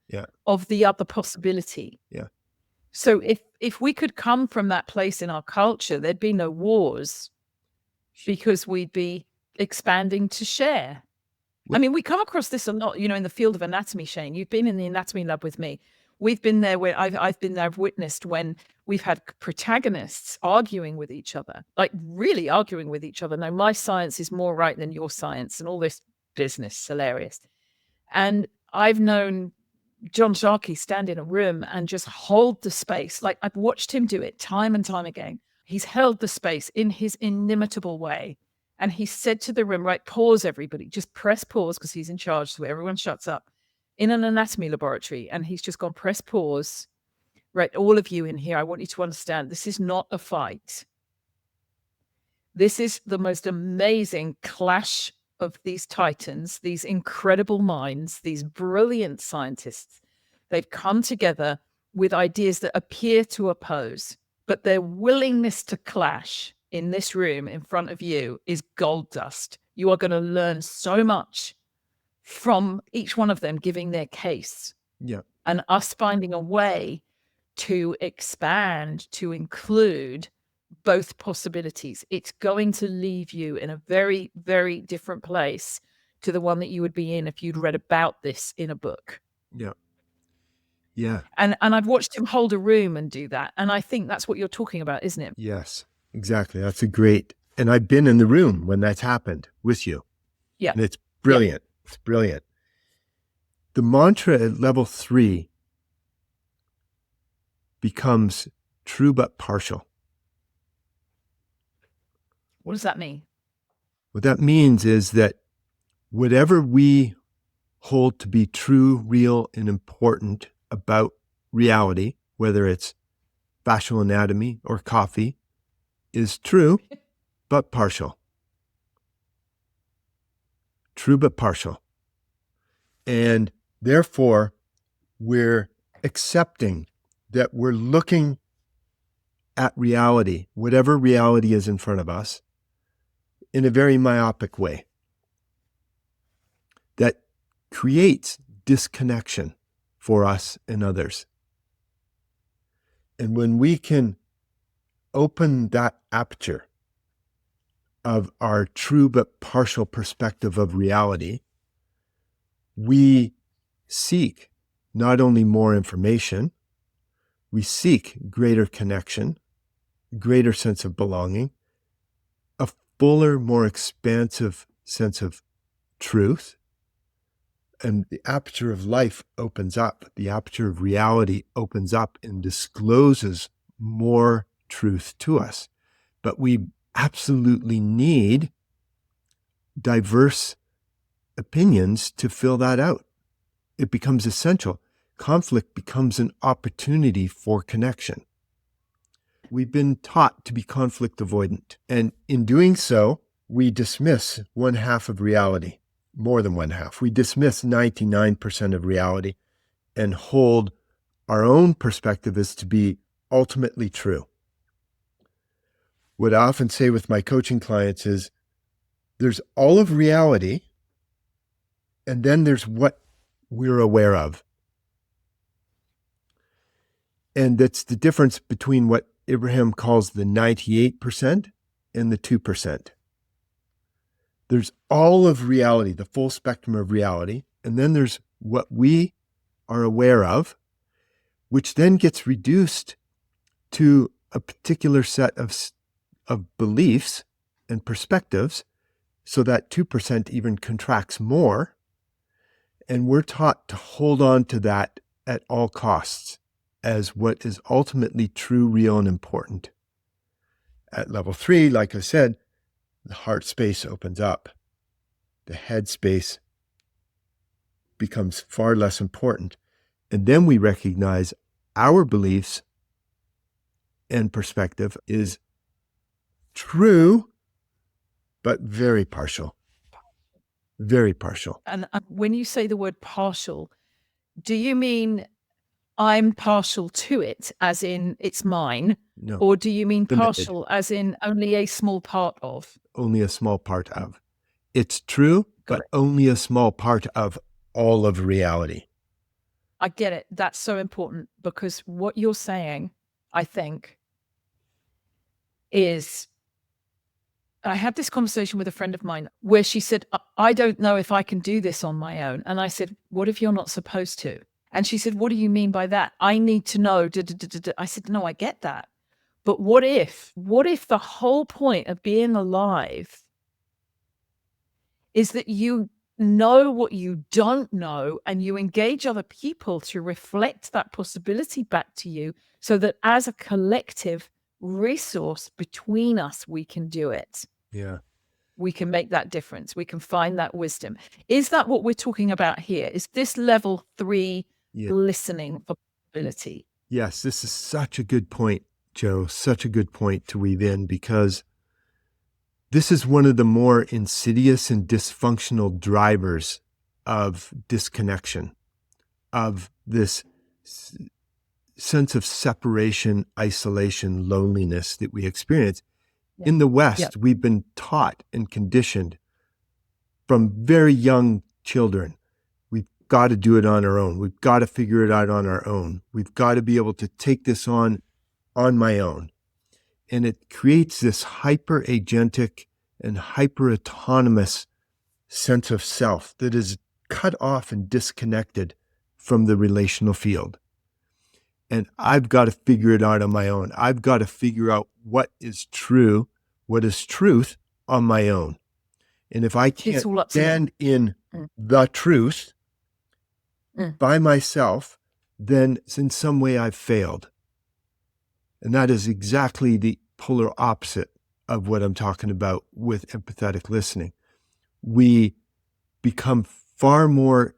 of the other possibility. Yeah. So if we could come from that place in our culture, there'd be no wars because we'd be expanding to share. I mean, we come across this a lot, in the field of anatomy, Shane. You've been in the anatomy lab with me. We've been there where I've been there, I've witnessed when we've had protagonists arguing with each other, like really arguing with each other. No, my science is more right than your science and all this business, hilarious. And I've known John Sharkey stand in a room and just hold the space. Like I've watched him do it time and time again. He's held the space in his inimitable way. And he said to the room, right, pause everybody, just press pause because he's in charge. So everyone shuts up in an anatomy laboratory. And he's just gone, press pause. Right, all of you in here, I want you to understand this is not a fight. This is the most amazing clash of these titans, these incredible minds, these brilliant scientists. They've come together with ideas that appear to oppose, but their willingness to clash in this room in front of you is gold dust. You are going to learn so much from each one of them giving their case. Yeah. And us finding a way to expand, to include both possibilities. It's going to leave you in a very, very different place to the one that you would be in if you'd read about this in a book. Yeah. Yeah. And I've watched him hold a room and do that. And I think that's what you're talking about, isn't it? Yes, exactly. That's a great, and I've been in the room when that's happened with you. Yeah. And it's brilliant. Yeah. It's brilliant. The mantra at level 3 becomes true but partial. What does that mean? What that means is that whatever we hold to be true, real, and important about reality, whether it's factual anatomy or coffee, is true but partial. True but partial. And therefore, we're accepting that we're looking at reality, whatever reality is in front of us, in a very myopic way that creates disconnection for us and others. And when we can open that aperture of our true but partial perspective of reality, we seek not only more information, we seek greater connection, greater sense of belonging, a fuller, more expansive sense of truth, and the aperture of life opens up. The aperture of reality opens up and discloses more truth to us. But we absolutely need diverse opinions to fill that out. It becomes essential. Conflict becomes an opportunity for connection. We've been taught to be conflict avoidant. And in doing so, we dismiss one half of reality, more than one half. We dismiss 99% of reality and hold our own perspective as to be ultimately true. What I often say with my coaching clients is there's all of reality, and then there's what we're aware of. And that's the difference between what Ibrahim calls the 98% and the 2%. There's all of reality, the full spectrum of reality, and then there's what we are aware of, which then gets reduced to a particular set of beliefs and perspectives, so that 2% even contracts more. And we're taught to hold on to that at all costs as what is ultimately true, real, and important. At level 3, like I said, the heart space opens up. The head space becomes far less important. And then we recognize our beliefs and perspective is true, but very partial. Very partial. And when you say the word partial, do you mean I'm partial to it, as in it's mine? No. Or do you mean Limited. partial, as in only a small part of? Only a small part of. It's true, Got but it. only a small part of all of reality. I get it. That's so important, because what you're saying, I think, is, I had this conversation with a friend of mine where she said, I don't know if I can do this on my own. And I said, what if you're not supposed to? And she said, what do you mean by that? I need to know. I said, no, I get that. But what if the whole point of being alive is that you know what you don't know, and you engage other people to reflect that possibility back to you, so that as a collective resource between us, we can do it. Yeah. We can make that difference. We can find that wisdom. Is that what we're talking about here? Is this level 3 listening for possibility? Yes, this is such a good point, Joe, such a good point to weave in, because this is one of the more insidious and dysfunctional drivers of disconnection, of this sense of separation, isolation, loneliness that we experience. Yeah. In the West, we've been taught and conditioned from very young children. We've got to do it on our own. We've got to figure it out on our own. We've got to be able to take this on my own. And it creates this hyper-agentic and hyper-autonomous sense of self that is cut off and disconnected from the relational field. And I've got to figure it out on my own. I've got to figure out what is true, what is truth on my own. And if I can't stand in the truth by myself, then in some way I've failed. And that is exactly the polar opposite of what I'm talking about with empathetic listening. We become far more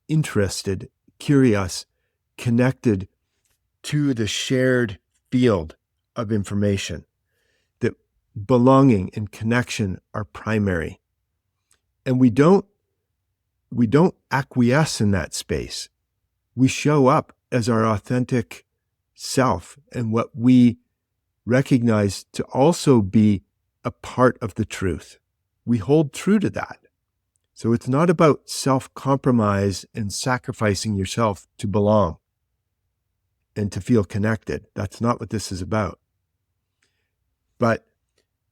interested, curious, connected to the shared field of information, that belonging and connection are primary. And we don't acquiesce in that space. We show up as our authentic self, and what we recognize to also be a part of the truth. We hold true to that. So it's not about self-compromise and sacrificing yourself to belong and to feel connected. That's not what this is about. But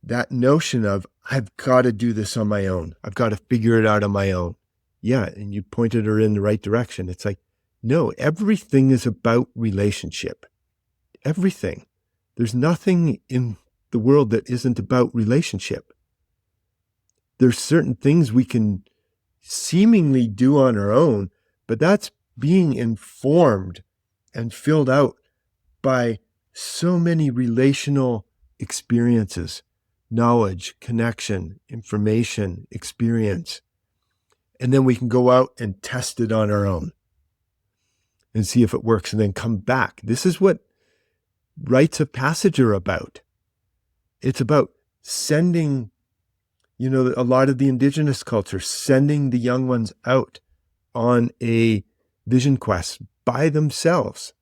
that notion of, I've got to do this on my own. I've got to figure it out on my own. Yeah, and you pointed her in the right direction. It's like, no, everything is about relationship. Everything. There's nothing in the world that isn't about relationship. There's certain things we can seemingly do on our own, but that's being informed and filled out by so many relational experiences, knowledge, connection, information, experience. And then we can go out and test it on our own and see if it works and then come back. This is what rites of passage are about. It's about sending, a lot of the indigenous culture, sending the young ones out on a vision quest by themselves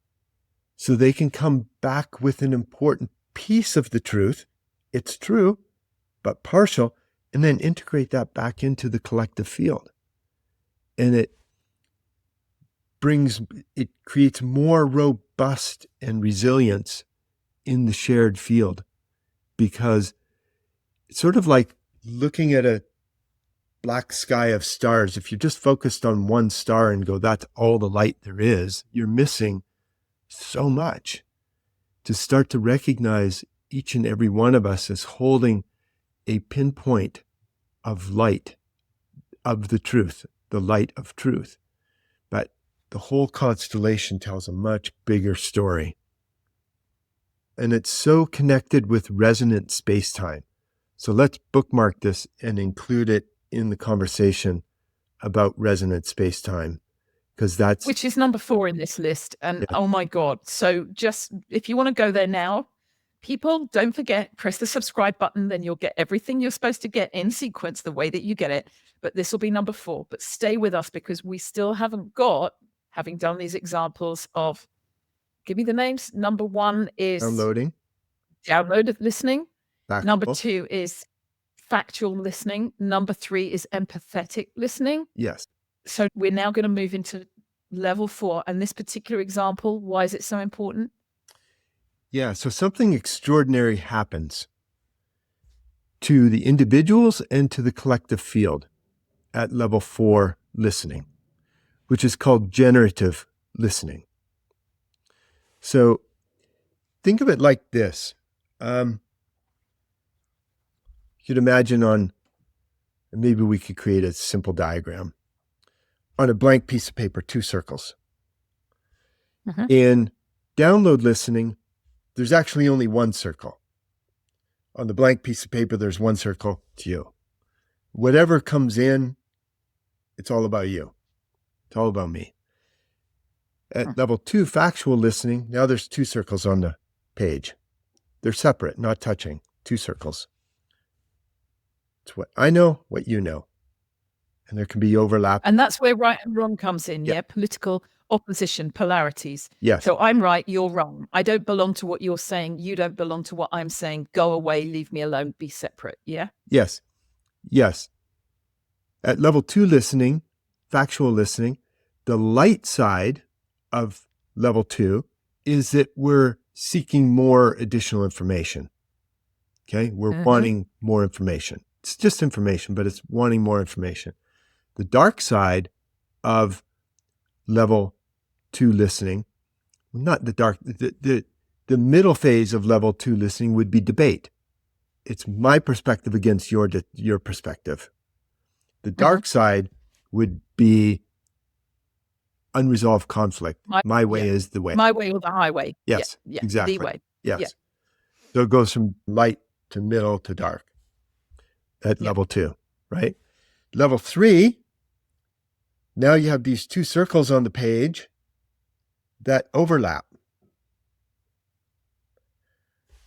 so they can come back with an important piece of the truth. It's true, but partial, and then integrate that back into the collective field. And it creates more robust and resilience in the shared field, because it's sort of like looking at a black sky of stars. If you're just focused on one star and go, that's all the light there is, you're missing so much. To start to recognize each and every one of us as holding a pinpoint of light, of the truth, the light of truth. But the whole constellation tells a much bigger story. And it's so connected with resonant space-time. So let's bookmark this and include it in the conversation about resonant space-time, because that's... Which is number 4 in this list. And Oh my God. So just, if you want to go there now, people, don't forget, press the subscribe button, then you'll get everything you're supposed to get in sequence the way that you get it. But this will be number 4. But stay with us, because we still haven't got, having done these examples of, give me the names. Number 1 is downloaded listening. Factual. Number 2 is factual listening. Number 3 is empathetic listening. Yes. So we're now going to move into level 4. And this particular example, why is it so important? Yeah, so something extraordinary happens to the individuals and to the collective field at level 4 listening, which is called generative listening. So think of it like this. You'd imagine maybe we could create a simple diagram. On a blank piece of paper, 2 circles. Mm-hmm. In download listening, there's actually only 1 circle. On the blank piece of paper, there's 1 circle, it's you. Whatever comes in, it's all about you. It's all about me. At level 2 factual listening, now there's 2 circles on the page. They're separate, not touching, 2 circles. It's what I know, what you know. And there can be overlap. And that's where right and wrong comes in, yeah? Political opposition, polarities. Yes. So I'm right, you're wrong. I don't belong to what you're saying. You don't belong to what I'm saying. Go away, leave me alone, be separate, yeah? Yes. Yes. At level 2 listening, factual listening, the light side of level 2 is that we're seeking more additional information. Okay? We're wanting more information. It's just information, but it's wanting more information. The dark side of level 2 listening, not the dark, the middle phase of level 2 listening would be debate. It's my perspective against your perspective. The dark side would be unresolved conflict. My way is the way. My way or the highway. Yes, exactly. The way. Yes. Yeah. So it goes from light to middle to dark at level 2, right? Level 3, now you have these 2 circles on the page that overlap.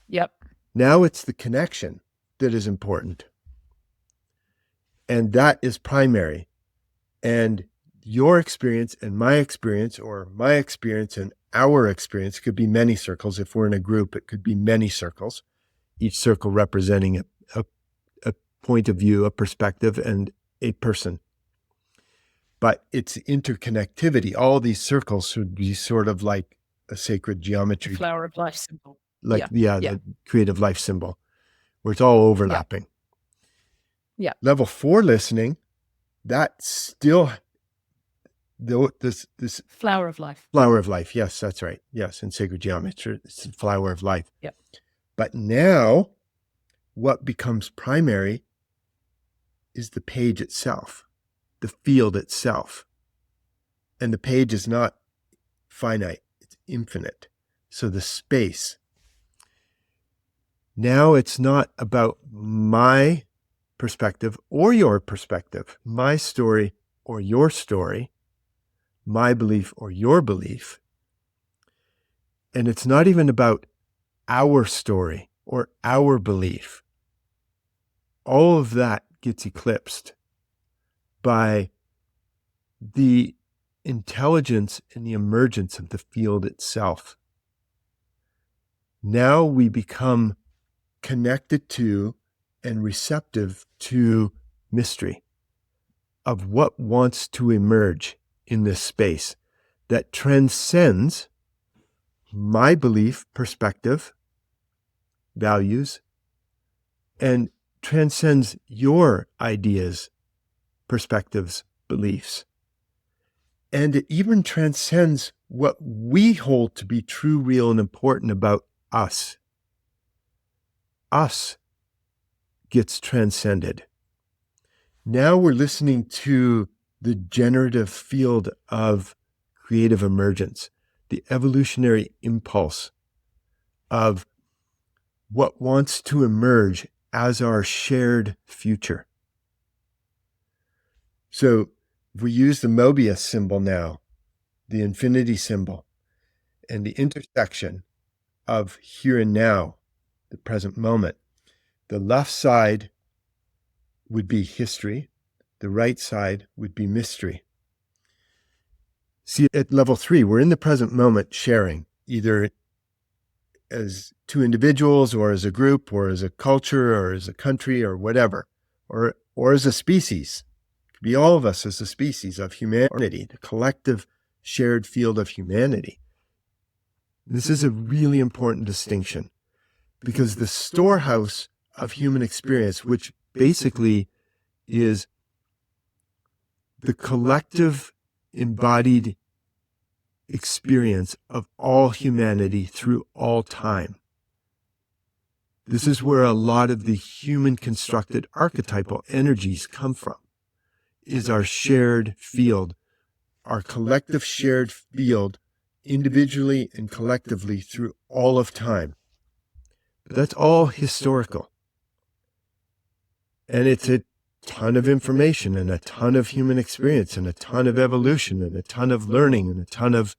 Yep. Now it's the connection that is important. And that is primary. And your experience and my experience, or my experience and our experience, could be many circles. If we're in a group, it could be many circles, each circle representing a point of view, a perspective, and a person. But it's interconnectivity. All these circles should be sort of like a sacred geometry. The flower of life symbol. The creative life symbol, where it's all overlapping. Yeah. Level 4 listening, that's still this flower of life. Flower of life. Yes, that's right. Yes, in sacred geometry, it's the flower of life. Yeah. But now, what becomes primary is the page itself. the field itself. And the page is not finite, it's infinite. So the space. Now it's not about my perspective or your perspective, my story or your story, my belief or your belief. And it's not even about our story or our belief. All of that gets eclipsed by the intelligence and the emergence of the field itself. Now we become connected to and receptive to mystery of what wants to emerge in this space that transcends my belief, perspective, values, and transcends your ideas, perspectives, beliefs. And it even transcends what we hold to be true, real, and important about us. Us gets transcended. Now we're listening to the generative field of creative emergence, the evolutionary impulse of what wants to emerge as our shared future. So if we use the Mobius symbol now, the infinity symbol, and the intersection of here and now, the present moment, the left side would be history, the right side would be mystery. See, at level 3, we're in the present moment sharing, either as two individuals or as a group or as a culture or as a country or whatever, or as a species. It could be all of us as a species of humanity, the collective shared field of humanity. This is a really important distinction because the storehouse of human experience, which basically is the collective embodied experience of all humanity through all time. This is where a lot of the human constructed archetypal energies come from, is our shared field, our collective shared field, individually and collectively through all of time. But that's all historical. And it's a ton of information and a ton of human experience and a ton of evolution and a ton of learning and a ton of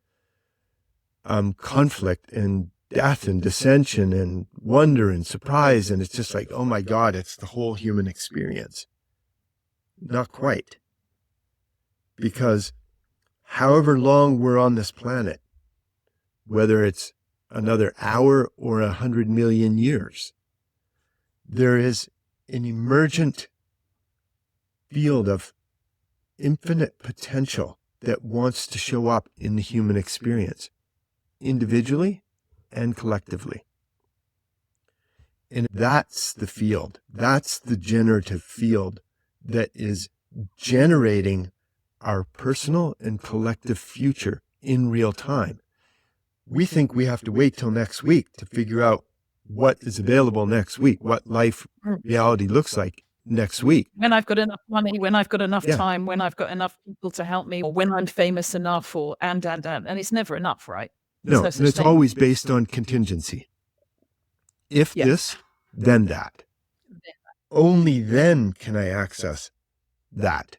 conflict and death and dissension and wonder and surprise. And it's just like, oh my God, it's the whole human experience. Not quite. Because however long we're on this planet, whether it's another hour or 100 million years, there is an emergent field of infinite potential that wants to show up in the human experience, individually and collectively. And that's the field. That's the generative field that is generating our personal and collective future in real time. We think we have to wait till next week to figure out what is available next week, what life reality looks like next week. When I've got enough money, when I've got enough time, when I've got enough people to help me, or when I'm famous enough, or and it's never enough, right? No, and it's always based on contingency. If this, then that. Only then can I access that.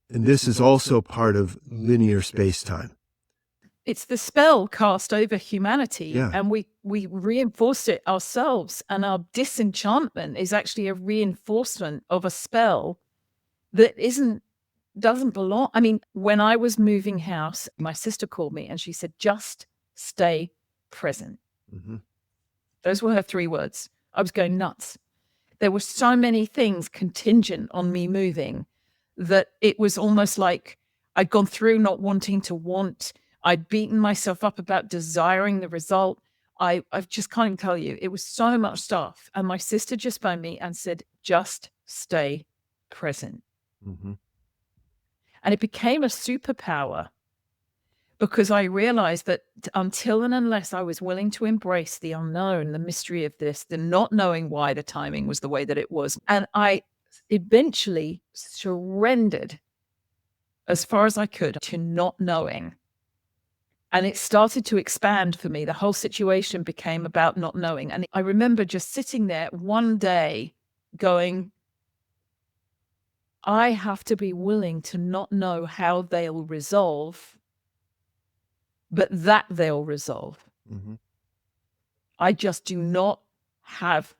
And this is also part of linear space-time. It's the spell cast over humanity, and we reinforced it ourselves. And our disenchantment is actually a reinforcement of a spell that doesn't belong. I mean, when I was moving house, my sister called me and she said, just stay present. Mm-hmm. Those were her 3 words. I was going nuts. There were so many things contingent on me moving that it was almost like I'd gone through not wanting to want. I'd beaten myself up about desiring the result. I just can't even tell you. It was so much stuff. And my sister just phoned me and said, just stay present. Mm-hmm. And it became a superpower because I realized that until and unless I was willing to embrace the unknown, the mystery of this, the not knowing why the timing was the way that it was, and I eventually surrendered as far as I could to not knowing. And it started to expand for me. The whole situation became about not knowing. And I remember just sitting there one day going, I have to be willing to not know how they'll resolve, but that they'll resolve. Mm-hmm. I just do not have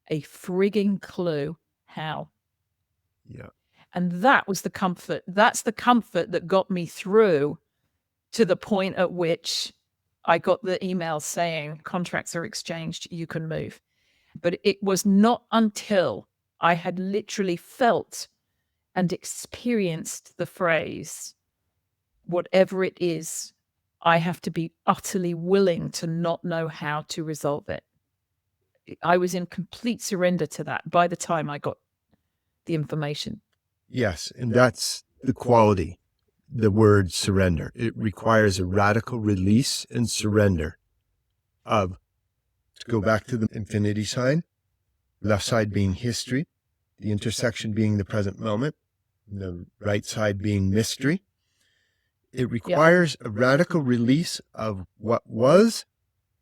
a frigging clue how. Yeah. And that was the comfort. That's the comfort that got me through to the point at which I got the email saying contracts are exchanged, you can move. But it was not until I had literally felt and experienced the phrase, whatever it is, I have to be utterly willing to not know how to resolve it. I was in complete surrender to that by the time I got the information. Yes, and that's the quality, the word surrender. It requires a radical release and surrender of, to go back to the infinity sign, left side being history, the intersection being the present moment, the right side being mystery. It requires a radical release of what was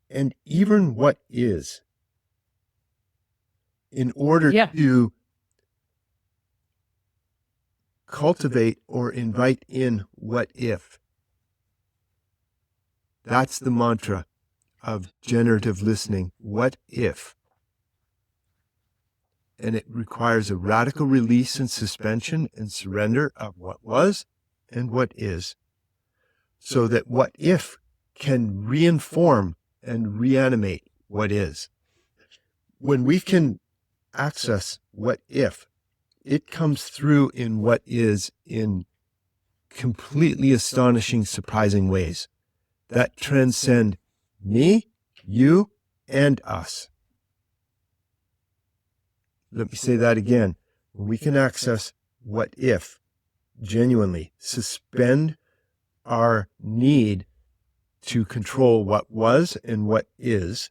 and even what is in order to cultivate or invite in what if. That's the mantra of generative listening. What if? And it requires a radical release and suspension and surrender of what was and what is, so that what if can reinform and reanimate what is. When we can access what if, it comes through in what is in completely astonishing, surprising ways that transcend me, you, and us. Let me say that again. When we can access what if, genuinely suspend our need to control what was and what is,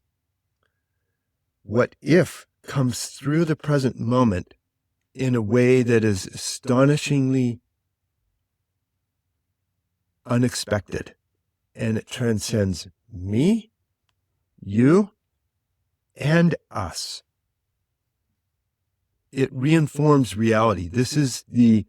what if comes through the present moment in a way that is astonishingly unexpected, and it transcends me, you, and us. It reinforms reality. This is the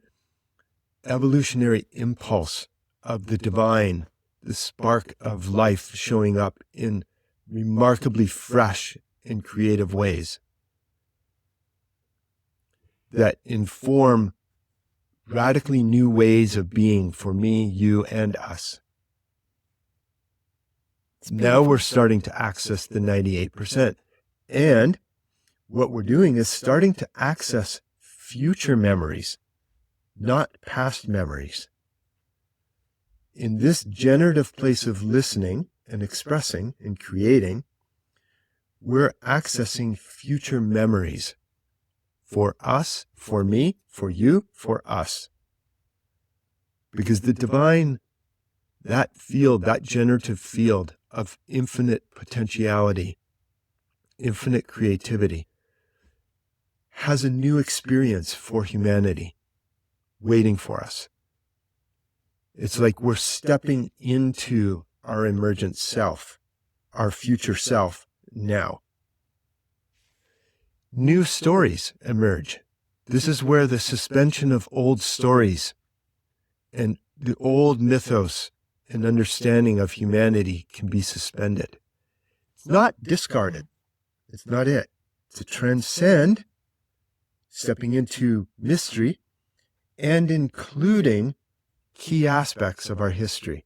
evolutionary impulse of the divine, the spark of life showing up in remarkably fresh and creative ways that inform radically new ways of being for me, you, and us. Now we're starting to access the 98%. And what we're doing is starting to access future memories, not past memories. In this generative place of listening and expressing and creating, we're accessing future memories for us, for me, for you, for us. Because the divine, that field, that generative field of infinite potentiality, infinite creativity, has a new experience for humanity waiting for us. It's like we're stepping into our emergent self, our future self now. New stories emerge. This is where the suspension of old stories and the old mythos and understanding of humanity can be suspended. It's not discarded. It's not it. It's a transcend, stepping into mystery, and including key aspects of our history.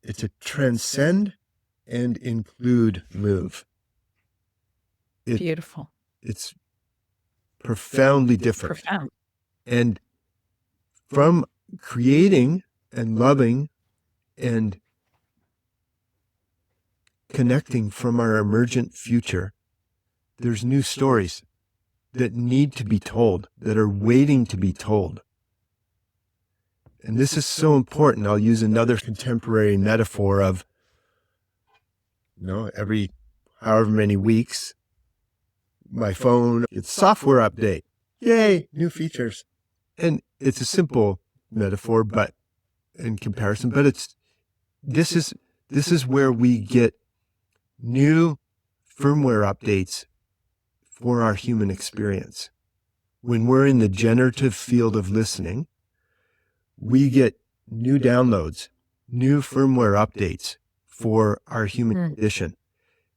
It's a transcend and include move. Beautiful. It's profoundly different. Profound. And from creating and loving and connecting from our emergent future, there's new stories that need to be told, that are waiting to be told. And this is so important. I'll use another contemporary metaphor of, every however many weeks, my phone, it's software update. Yay, new features. And it's a simple metaphor, but in comparison, but this is where we get new firmware updates for our human experience. When we're in the generative field of listening, we get new downloads, new firmware updates for our human condition.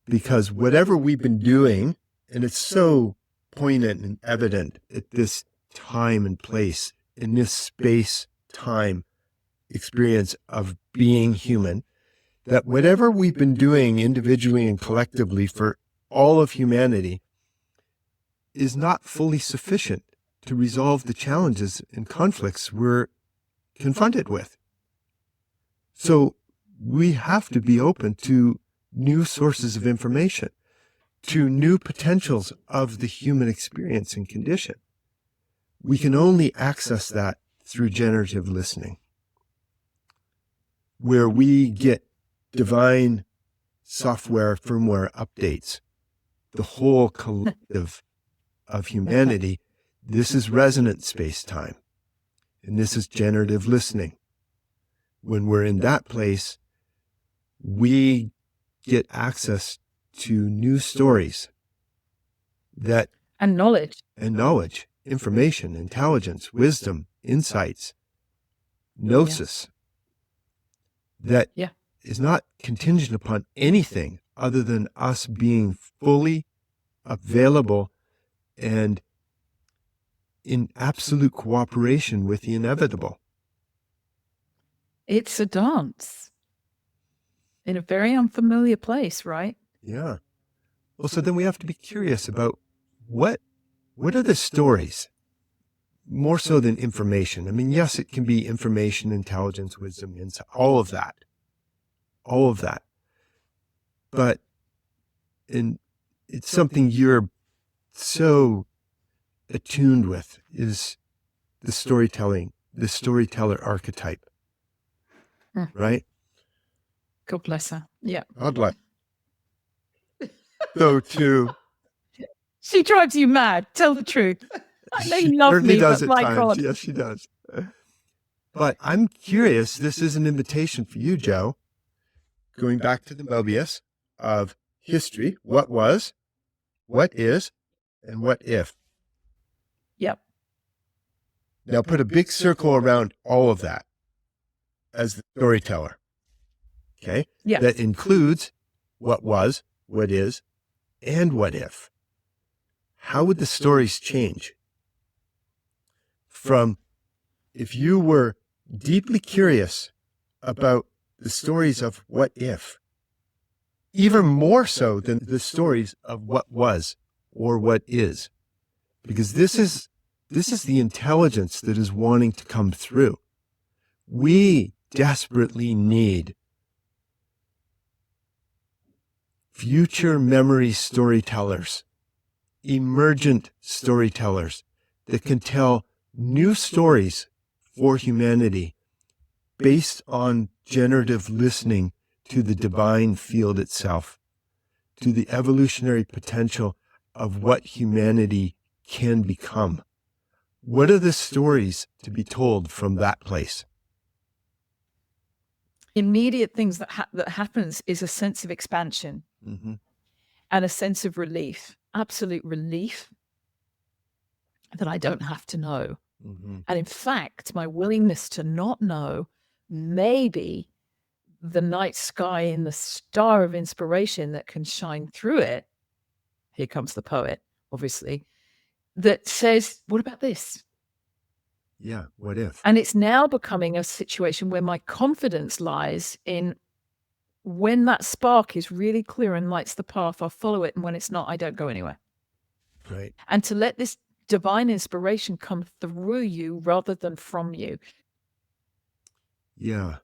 Because whatever we've been doing, and it's so poignant and evident at this time and place, in this space-time experience of being human, that whatever we've been doing individually and collectively for all of humanity is not fully sufficient to resolve the challenges and conflicts we're confronted with. So we have to be open to new sources of information, to new potentials of the human experience and condition. We can only access that through generative listening, where we get divine software, firmware updates, the whole collective of humanity. This is resonant space-time, and this is generative listening. When we're in that place, we get access to new stories and knowledge, information, intelligence, wisdom, insights, gnosis, that is not contingent upon anything other than us being fully available and in absolute cooperation with the inevitable. It's a dance in a very unfamiliar place, right? Yeah. Well, so then we have to be curious about what are the stories, more so than information. I mean, yes, it can be information, intelligence, wisdom, insight, all of that. But it's something you're so attuned with, is the storyteller archetype, right? God bless her. Yeah. God bless. So too. She drives you mad. Tell the truth. I know you love me, but my God. Yes, she does. But I'm curious, this is an invitation for you, Joe, going back to the Mobius of history. What was, what is, and what if. Yep. Now put a big circle around all of that as the storyteller. Okay? Yeah. That includes what was, what is, and what if. How would the stories change? From if you were deeply curious about the stories of what if, even more so than the stories of what was or what is, because this is the intelligence that is wanting to come through. We desperately need future memory storytellers, emergent storytellers that can tell new stories for humanity based on generative listening to the divine field itself, to the evolutionary potential of what humanity can become. What are the stories to be told from that place? Immediate things that happens is a sense of expansion and a sense of relief, absolute relief that I don't have to know. And in fact, my willingness to not know may be the night sky and the star of inspiration that can shine through it. Here comes the poet, obviously, that says, what about this? Yeah, what if? And it's now becoming a situation where my confidence lies in when that spark is really clear and lights the path, I'll follow it. And when it's not, I don't go anywhere. Right. And to let this divine inspiration come through you rather than from you. Yeah.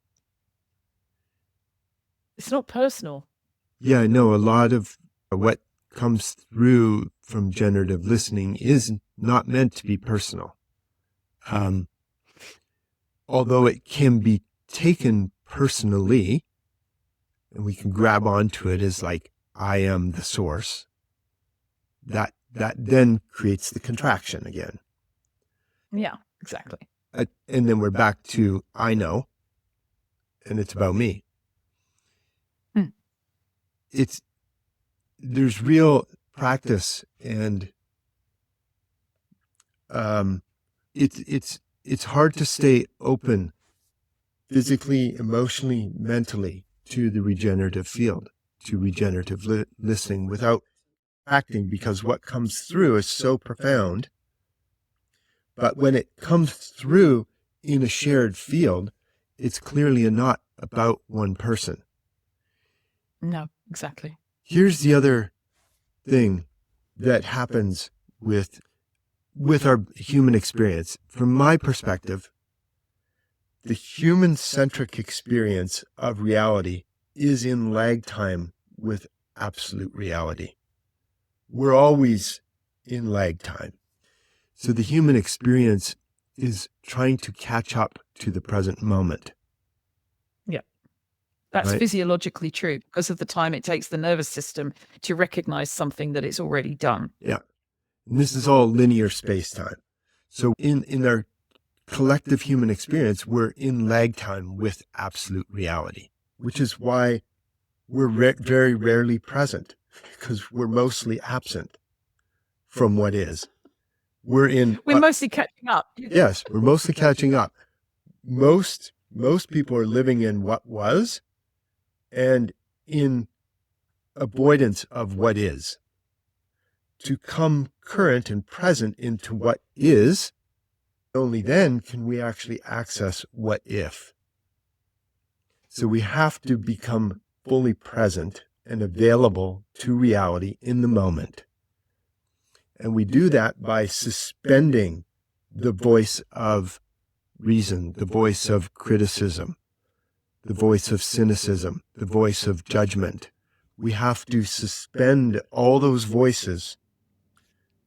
It's not personal. Yeah, no, a lot of what comes through from generative listening is not meant to be personal. Although it can be taken personally, and we can grab onto it as like, I am the source, that then creates the contraction again, Yeah, exactly. And then we're back to I know, and it's about me. Hmm. There's real practice, and it's hard to stay open physically, emotionally, mentally to the regenerative field, to regenerative listening without acting, because what comes through is so profound. But when it comes through in a shared field, it's clearly not about one person. No, exactly. Here's the other thing that happens with our human experience. From my perspective, the human-centric experience of reality is in lag time with absolute reality. We're always in lag time. So the human experience is trying to catch up to the present moment. Yeah. That's right? physiologically true because of the time it takes the nervous system to recognize something that it's already done. Yeah. And this is all linear space-time. So in our collective human experience, we're in lag time with absolute reality, which is why we're very rarely present, because we're mostly absent from what is. We're mostly catching up. Yes, we're mostly catching up. Most people are living in what was and in avoidance of what is. To come current and present into what is, only then can we actually access what if. So we have to become fully present and available to reality in the moment. And we do that by suspending the voice of reason, the voice of criticism, the voice of cynicism, the voice of judgment. We have to suspend all those voices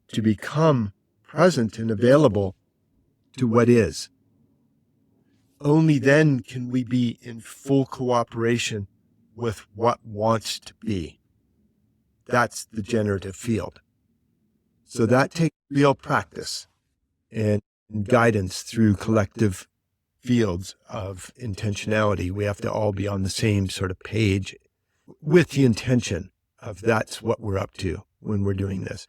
to become present and available to what is. Only then can we be in full cooperation with what wants to be. That's the generative field. So that takes real practice and guidance through collective fields of intentionality. We have to all be on the same sort of page with the intention of that's what we're up to when we're doing this.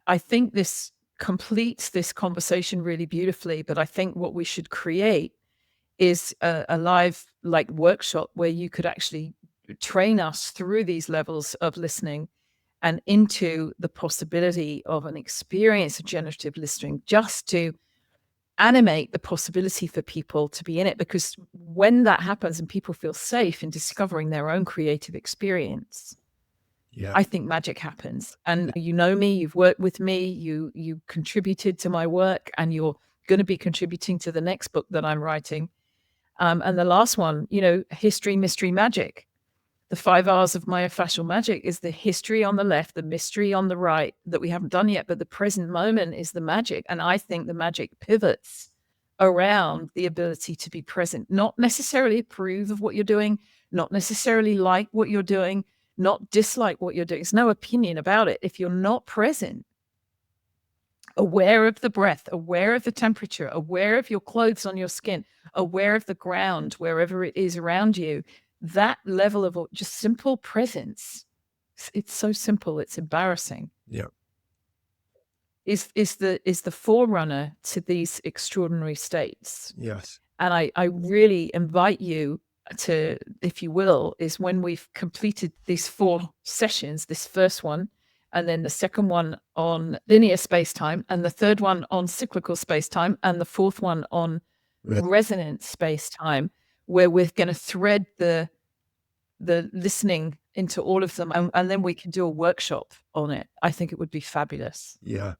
I think this completes this conversation really beautifully, but I think what we should create is a live workshop where you could actually train us through these levels of listening and into the possibility of an experience of generative listening, just to animate the possibility for people to be in it. Because when that happens and people feel safe in discovering their own creative experience, I think magic happens. And you know me, you've worked with me, you contributed to my work, and you're going to be contributing to the next book that I'm writing. And the last one, history, mystery, magic. The 5 R's of myofascial magic is the history on the left, the mystery on the right that we haven't done yet, but the present moment is the magic. And I think the magic pivots around the ability to be present, not necessarily approve of what you're doing, not necessarily like what you're doing, not dislike what you're doing. There's no opinion about it. If you're not present, aware of the breath, aware of the temperature, aware of your clothes on your skin, aware of the ground, wherever it is around you, that level of just simple presence, it's so simple, it's embarrassing. Yeah. Is the forerunner to these extraordinary states. Yes. And I really invite you to, if you will, is when we've completed these 4 sessions, this first one, and then the second one on linear space-time, and the third one on cyclical space-time, and the fourth one on resonant space-time, where we're going to thread the listening into all of them, and then we can do a workshop on it. I think it would be fabulous. Yeah.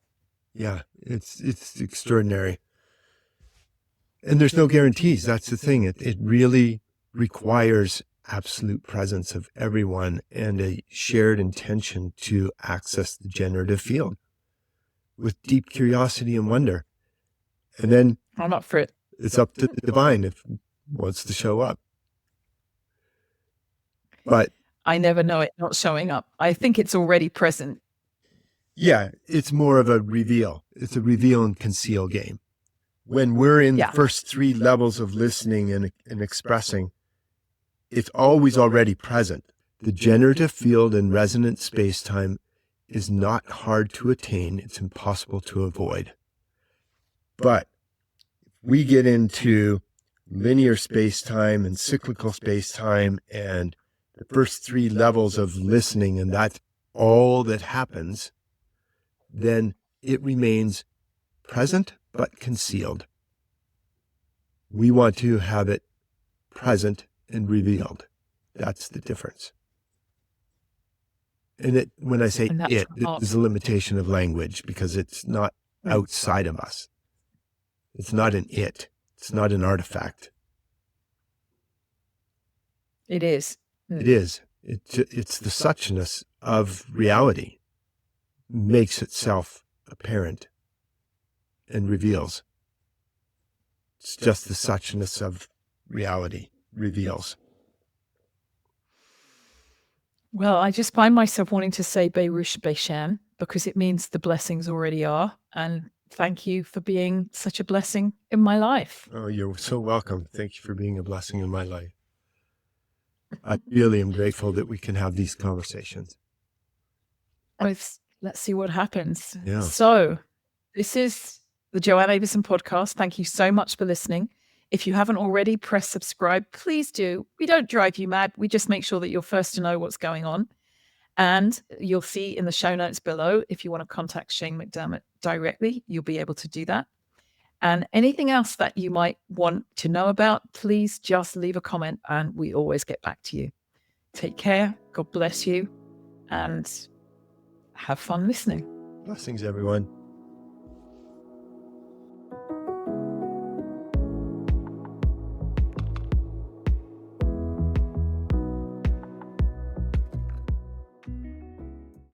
It's extraordinary. And there's no guarantees. That's the thing. It really requires absolute presence of everyone and a shared intention to access the generative field with deep curiosity and wonder. And then I'm up for it. It's up to the divine if it wants to show up. But I never know it not showing up. I think it's already present. Yeah, it's more of a reveal. It's a reveal and conceal game. when we're in Yeah. the first three levels of listening and expressing, it's always already present. The generative field and resonant space-time is not hard to attain. It's impossible to avoid. But we get into linear space-time and cyclical space-time and the first three levels of listening, and that's all that happens, then it remains present but concealed. We want to have it present and revealed. That's the difference. And when I say it is a limitation of language because it's not outside of us. It's not an it. It's not an artifact. It is. It is. It's the suchness of reality makes itself apparent and reveals. It's just the suchness of reality reveals. Well, I just find myself wanting to say Berush Beishan because it means the blessings already are. And thank you for being such a blessing in my life. Oh, you're so welcome. Thank you for being a blessing in my life. I really am grateful that we can have these conversations. Let's see what happens. Yeah. So this is the Joanne Avison podcast. Thank you so much for listening. If you haven't already, press subscribe. Please do. We don't drive you mad. We just make sure that you're first to know what's going on. And you'll see in the show notes below, if you want to contact Shane McDermott directly, you'll be able to do that. And anything else that you might want to know about, please just leave a comment and we always get back to you. Take care. God bless you. And have fun listening. Blessings, everyone.